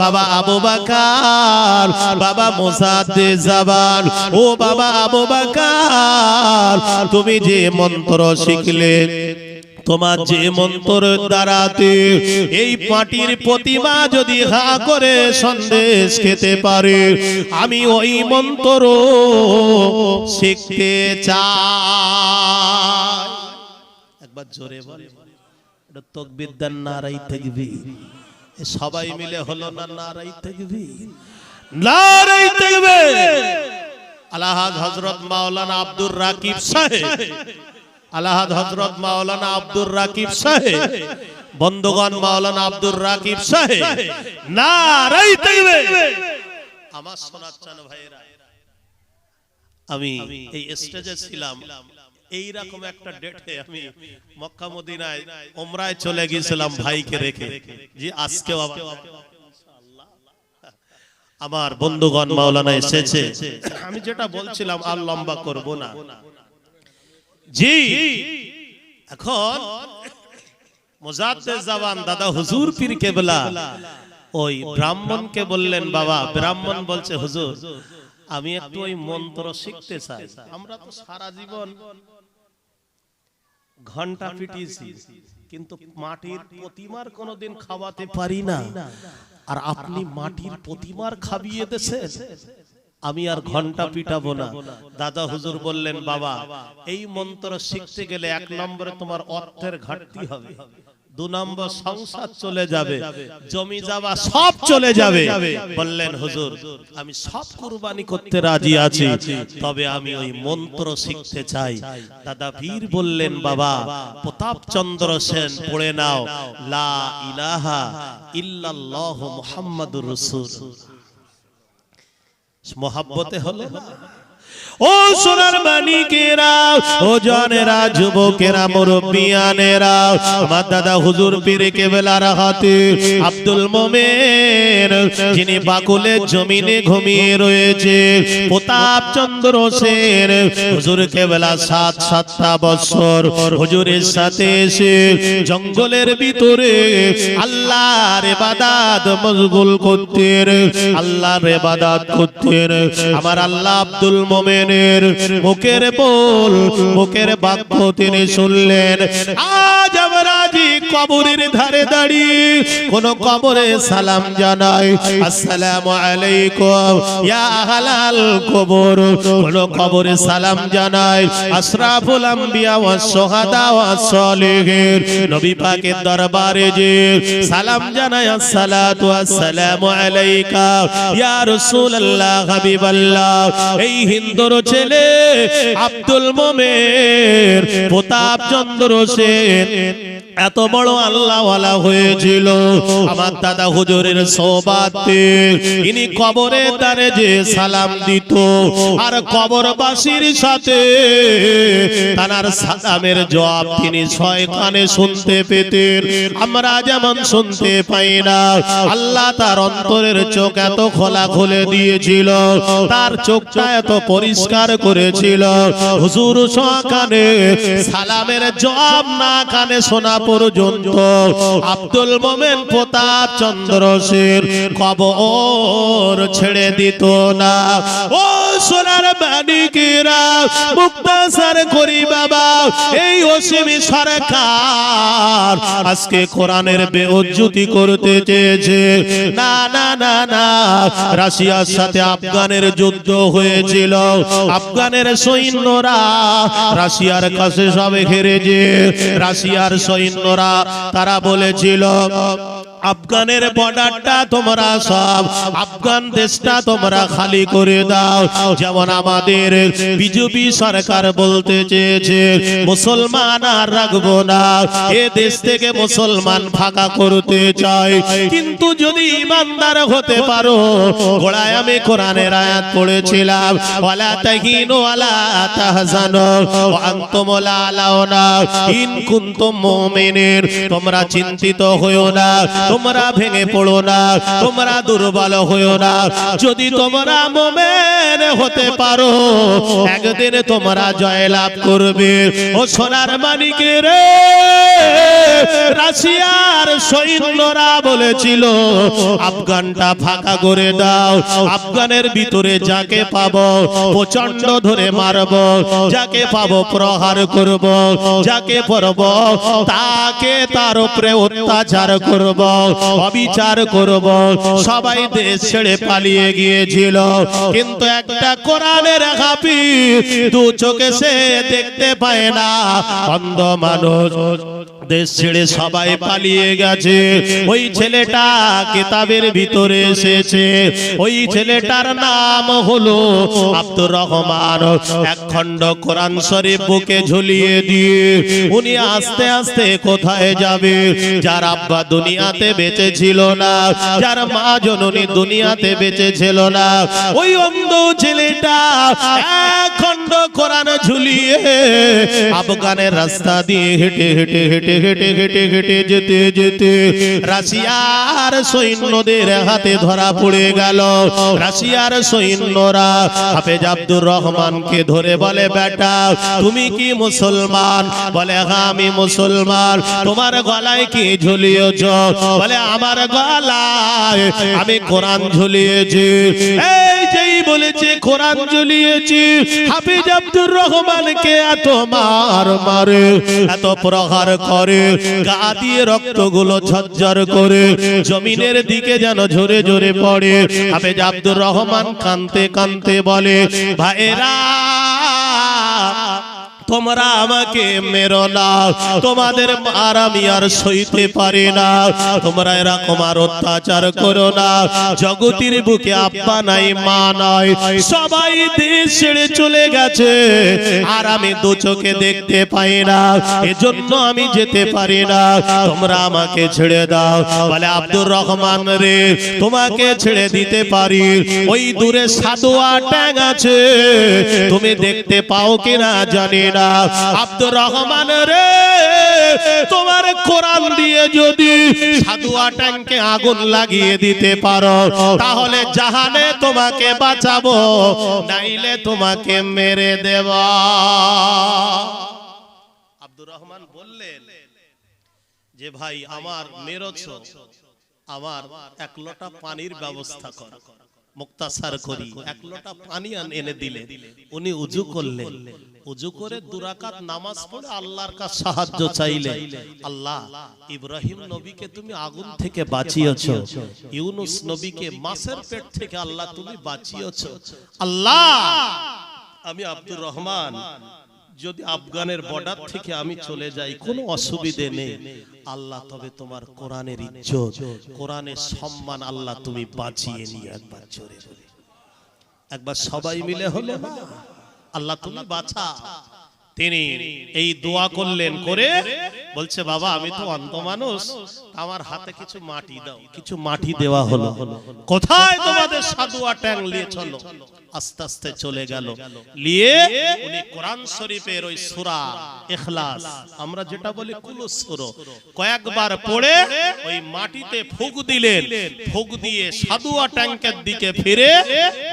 বাবা আবু বকর, বাবা মুজাদ্দেদ জাবান, ও বাবা আবু বকর তুমি যে মন্ত্র শিখলে, তোমার যে মন্ত্র দ্বারাতে এই মাটির প্রতিমা যদি হা করে সন্দেশ খেতে পারে, আমি ওই মন্ত্র শিখতে চাই। একবার জোরে বলে, এটা তাকবীর দেন, নারায়ে তাকবীর। সবাই মিলে হলো না নারায়ে তাকবীর, নারায়ে তাকবীর। আলাহাজ হযরত মাওলানা আব্দুর রাকিব সাহেব, আলাহাদ হযরত মাওলানা আব্দুর রাকিব সাহেব, বন্ধুগণ মাওলানা আব্দুর রাকিব সাহেব, নারায়ে তাকবীর। আমার সোনার চান ভাইরা, আমি এই স্টেজে ছিলাম, এই রকম একটা ডেটে আমি মক্কা মদিনায় উমরায় চলে গিয়েছিলাম ভাইকে রেখে। জি আজকে আমার বন্ধুগণ মাওলানা এসেছে। আমি যেটা বলছিলাম আর লম্বা করব না। জি এখন মুজাদ্দেদ জাবান দাদা হুজুর পীর কেবলা ওই ব্রাহ্মণকে বললেন বাবা, ব্রাহ্মণ বলছে হুজুর আমি একটু ওই মন্ত্র শিখতে চাই। আমরা তো সারা জীবন ঘন্টা পিটিয়েছি, কিন্তু মাটির প্রতিমার কোনোদিন খাওয়াতে পারি না, আর আপনি মাটির প্রতিমার খাবিয়ে দিয়েছেন, আমি আর ঘন্টা পিটাবো না। দাদা হুজুর বললেন বাবা এই মন্ত্র শিখতে গেলে এক নম্বরে তোমার অর্থের ঘাটতি হবে, 2 নম্বর সংসার চলে যাবে, জমি যাওয়া সব চলে যাবে। বললেন হুজুর আমি সব কুরবানি করতে রাজি আছি, তবে আমি ওই মন্ত্র শিখতে চাই। দাদা পীর বললেন বাবা প্রতাপ চন্দ্র সেন পড়ে নাও লা ইলাহা ইল্লাল্লাহ মুহাম্মাদুর রাসূল। মোহাব্বতে হলো না, ও সোনার মানিকেরা, ও জানেরা, যুবকেরা, মুরব্বিয়ানেরা, আমার দাদা হুজুর পীরে কেবলার হাতে আব্দুল মোমেন, যিনি বাকুলের জমিনে ঘুমিয়ে রয়েছে, প্রতাপ চন্দ্র সেন হুজুর কেবলা 7-7টা বছর হুজুরের সাথে এসে জঙ্গলের ভিতরে আল্লাহর ইবাদত মশগুল করতেন, আল্লাহর ইবাদত করতেন। আমার আল্লাহ আব্দুল মোমেনের মুখের বল, মুখের বাক্য তিনি শুনলেন। আজ আমরা যে কবরের ধারে দাঁড়িয়ে কোন কবরে সালাম জানাই, আসসালামু আলাইকুম ইয়া আহলাল কবর, কোন কবরে সালাম জানাই আশরাফুল আম্বিয়া ওয়াস শুহাদা ওয়াস সালিহিন, নবী পাকের দরবারে যে সালাম জানাই, আসসালাতু ওয়াসসালামু আলাইকা ইয়া রাসূলুল্লাহ হাবিবাল্লাহ। এই হিন্দুর ছেলে আব্দুল মোমেন প্রতাপ চন্দ্র সেন এত বড় আল্লাহওয়ালা হয়েছিল। আমার দাদা হুজুরের সোহবাতে ইনি কবরের দ্বারে যে সালাম দিত, আর কবরবাসীর সাথে তার সালামের জবাব তিনি 6 কানে শুনতে পেতেন। আমরা যেমন শুনতে পাই না, আল্লাহ তার অন্তরের চোখ এত খোলা খুলে দিয়েছিল, তার চোখটা এত পরিষ্কার করেছিল, হুজুর 6 কানে সালামের জবাব না কানে শোনা পর্যন্ত আব্দুল মোমেন প্রতাপ চন্দ্র সেন কবর ছেড়ে দিত না। ও সোনার মানিকেরা, মুক্তাসার করি বাবা, এই অসীমি সরকার আজকে কোরআনের বেইজ্জতি করতে চেয়েছে। না না না না, রাশিয়ার সাথে আফগানের যুদ্ধ হয়েছিল, আফগানের সৈন্যরা রাশিয়ার কাছে সবে হেরেছে। রাশিয়ার সৈন্যরা তারা বলেছিল আফগানের বর্ডারটা তোমরা সব, আফগান দেশটা তোমরা খালি করে দাও। যেমন আমাদের বিজেপি সরকার বলতে চেয়েছে মুসলমান আর রাখবো না, এ দেশ থেকে মুসলমান ফাঁকা করতে চায়। কিন্তু যদি ইমানদার হতে পারো, গোড়ায় আমি কোরআনের আয়াত পড়েছিলাম, ওয়ালা তাহিনু ওয়ালা তাহজানু ওয়া আনতুমুল আলাউনা ইন কুনতুম মুমিনিন, তোমরা চিন্তিত হইও না, তোমরা ভেঙে পড়ো না, তোমরা দুর্বল হইও না। যদি তোমরা মুমিন হতে পারো, একদিন তোমরা জয়লাভ করবে। ও সোনার মানিকের, রাশিয়ার সৈন্যরা বলেছিল আফগানটা ফাঁকা করে দাও, আফগানের ভিতরে যাকে পাবো প্রচন্ড ধরে মারব, যাকে পাবো প্রহার করব, যাকে পারব তাকে তার উপরে অত্যাচার করব, অবিচার করব। সবাই দেশ ছেড়ে পালিয়ে গিয়েছিল, কিন্তু একটা কোরআনের হাফিজ 2 চোখে সে দেখতে পায় না, অন্ধ মানুষ দেশ ছেড়ে সবাই পালিয়ে গেছে। ওই ছেলেটা কিতাবের ভিতরে এসেছে, ওই ছেলেটার নাম হলো আব্দুর রহমান। 1 খণ্ড কোরআন শরীফ বুকে ঝুলিয়ে দিয়ে উনি আস্তে আস্তে কোথায় যাবে? যার আব্বা দুনিয়াতে বেঁচে ছিল না, যার মা জননী দুনিয়াতে বেঁচে ছিল না, ওই অন্ধ ছেলেটা 1 খণ্ড কোরআন ঝুলিয়ে আফগানের রাস্তা দিয়ে হেঁটে হেঁটে হেঁটে হেঁটে হেঁটে হেঁটে যেতে যেতে রাশিয়ার সৈন্যদের হাতে ধরা পড়ে গেল। রাশিয়ার সৈন্যরা হাফেজ আব্দুর রহমানকে ধরে বলে, বেটা তুমি কি মুসলমান? বলে হ্যাঁ আমি মুসলমান। তোমার গলায় কি ঝুলিয়েছ? বলে আমার গলায় আমি কোরআন ঝুলিয়েছি। এই যেই বলেছে কোরআন ঝুলিয়েছি, হাফেজ আব্দুর রহমানকে এত মার মারে, এত প্রহার করে, গা দিয়ে রক্তগুলো ঝরঝর করে জমিনের দিকে যেন ঝরে ঝরে পড়ে। হাফেজ আব্দুর রহমান কাঁদতে কাঁদতে বলে, ভাইরা তোমরা আমাকে মেরো না, তোমাদের মার আমি আর সইতে পারি না, তোমরা এরকম আর অত্যাচার করো না। জগতের বুকে আব্বা নাই মা নাই, সবাই দেশ ছেড়ে চলে গেছে, আর আমি দু চোখে দেখতে পাই না, এজন্য আমি যেতে পারি না, তোমরা আমাকে ছেড়ে দাও। বলে আব্দুর রহমান রে, তোমাকে ছেড়ে দিতে পারি, ওই দূরে সাদোয়া ট্যাং আছে, তুমি দেখতে পাও কিনা জানি না। আব্দুর রহমান রে, তোমার কোরআন দিয়ে যদি সাদোয়া ট্যাংকে আগুন লাগিয়ে দিতে পারো, তাহলে জাহানে তোমাকে বাঁচাবো, নাইলে তোমাকে মেরে দেব। আব্দুর রহমান বললেন যে ভাই আমার মেরেছ, আমার এক লোটা পানির ব্যবস্থা কর, মুক্তাসার করি। এক লোটা পানি এনে দিলে উনি উযু করলেন, উযু করে 2 রাকাত নামাজ পড়ে আল্লাহর কাছে সাহায্য চাইলেন। আল্লাহ, ইব্রাহিম নবীকে তুমি আগুন থেকে বাঁচিয়েছো, ইউনুস নবীকে মাছের পেট থেকে আল্লাহ তুমি বাঁচিয়েছো। আল্লাহ, আমি আব্দুর রহমান যদি আফগানের বর্ডার থেকে আমি চলে যাই কোনো অসুবিধে নেই, আল্লাহ তবে তোমার কোরআনের ইজ্জত, কোরআনের সম্মান আল্লাহ তুমি বাঁচিয়ে নিয়ে একবার জোরে বলে, একবার সবাই মিলে হলো না, আল্লাহ তুমি বাঁচা। তিনি এই দোয়া করলেন, করে বলছে বাবা আমি তো অন্ধ মানুষ, আমার হাতে কিছু মাটি দাও। কিছু মাটি দেওয়া হলো। কোথায় তোমাদের সাদোয়া ট্যাং নিয়ে চলো। আস্তে আস্তে চলে গেল, নিয়ে উনি কোরআন শরীফের ওই সূরা ইখলাস, আমরা যেটা বলি কুলুস সূরা, কয়েকবার পড়ে ওই মাটিতে ফুঁক দিলেন। ফুঁক দিয়ে সাদোয়া ট্যাংকের দিকে ফিরে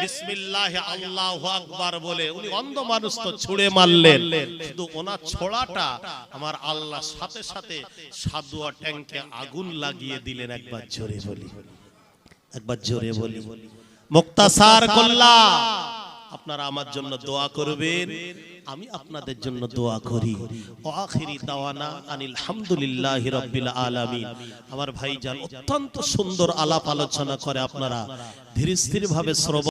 বিসমিল্লাহ আল্লাহু আকবার বলে উনি অন্ধ মানুষ তো ছুঁড়ে মারলেন, শুধু ওনার ছোড়াটা আমার আল্লাহ সাথে সাথে সাদোয়া ট্যাংকে আগুন লাগিয়ে দিলেন। একবার জোরে বলি, একবার জোরে বলি, মুক্তাসার করলাম। আপনারা আমার জন্য দোয়া করবেন, আমি আপনাদের জন্য দোয়া করি। আখিরি দাওয়ানা আনিল হামদুলিল্লাহি রাব্বিল আলামিন। আমার ভাইজান অত্যন্ত সুন্দর আলাপ আলোচনা করে, আপনারা ধীর স্থির ভাবে শ্রবণ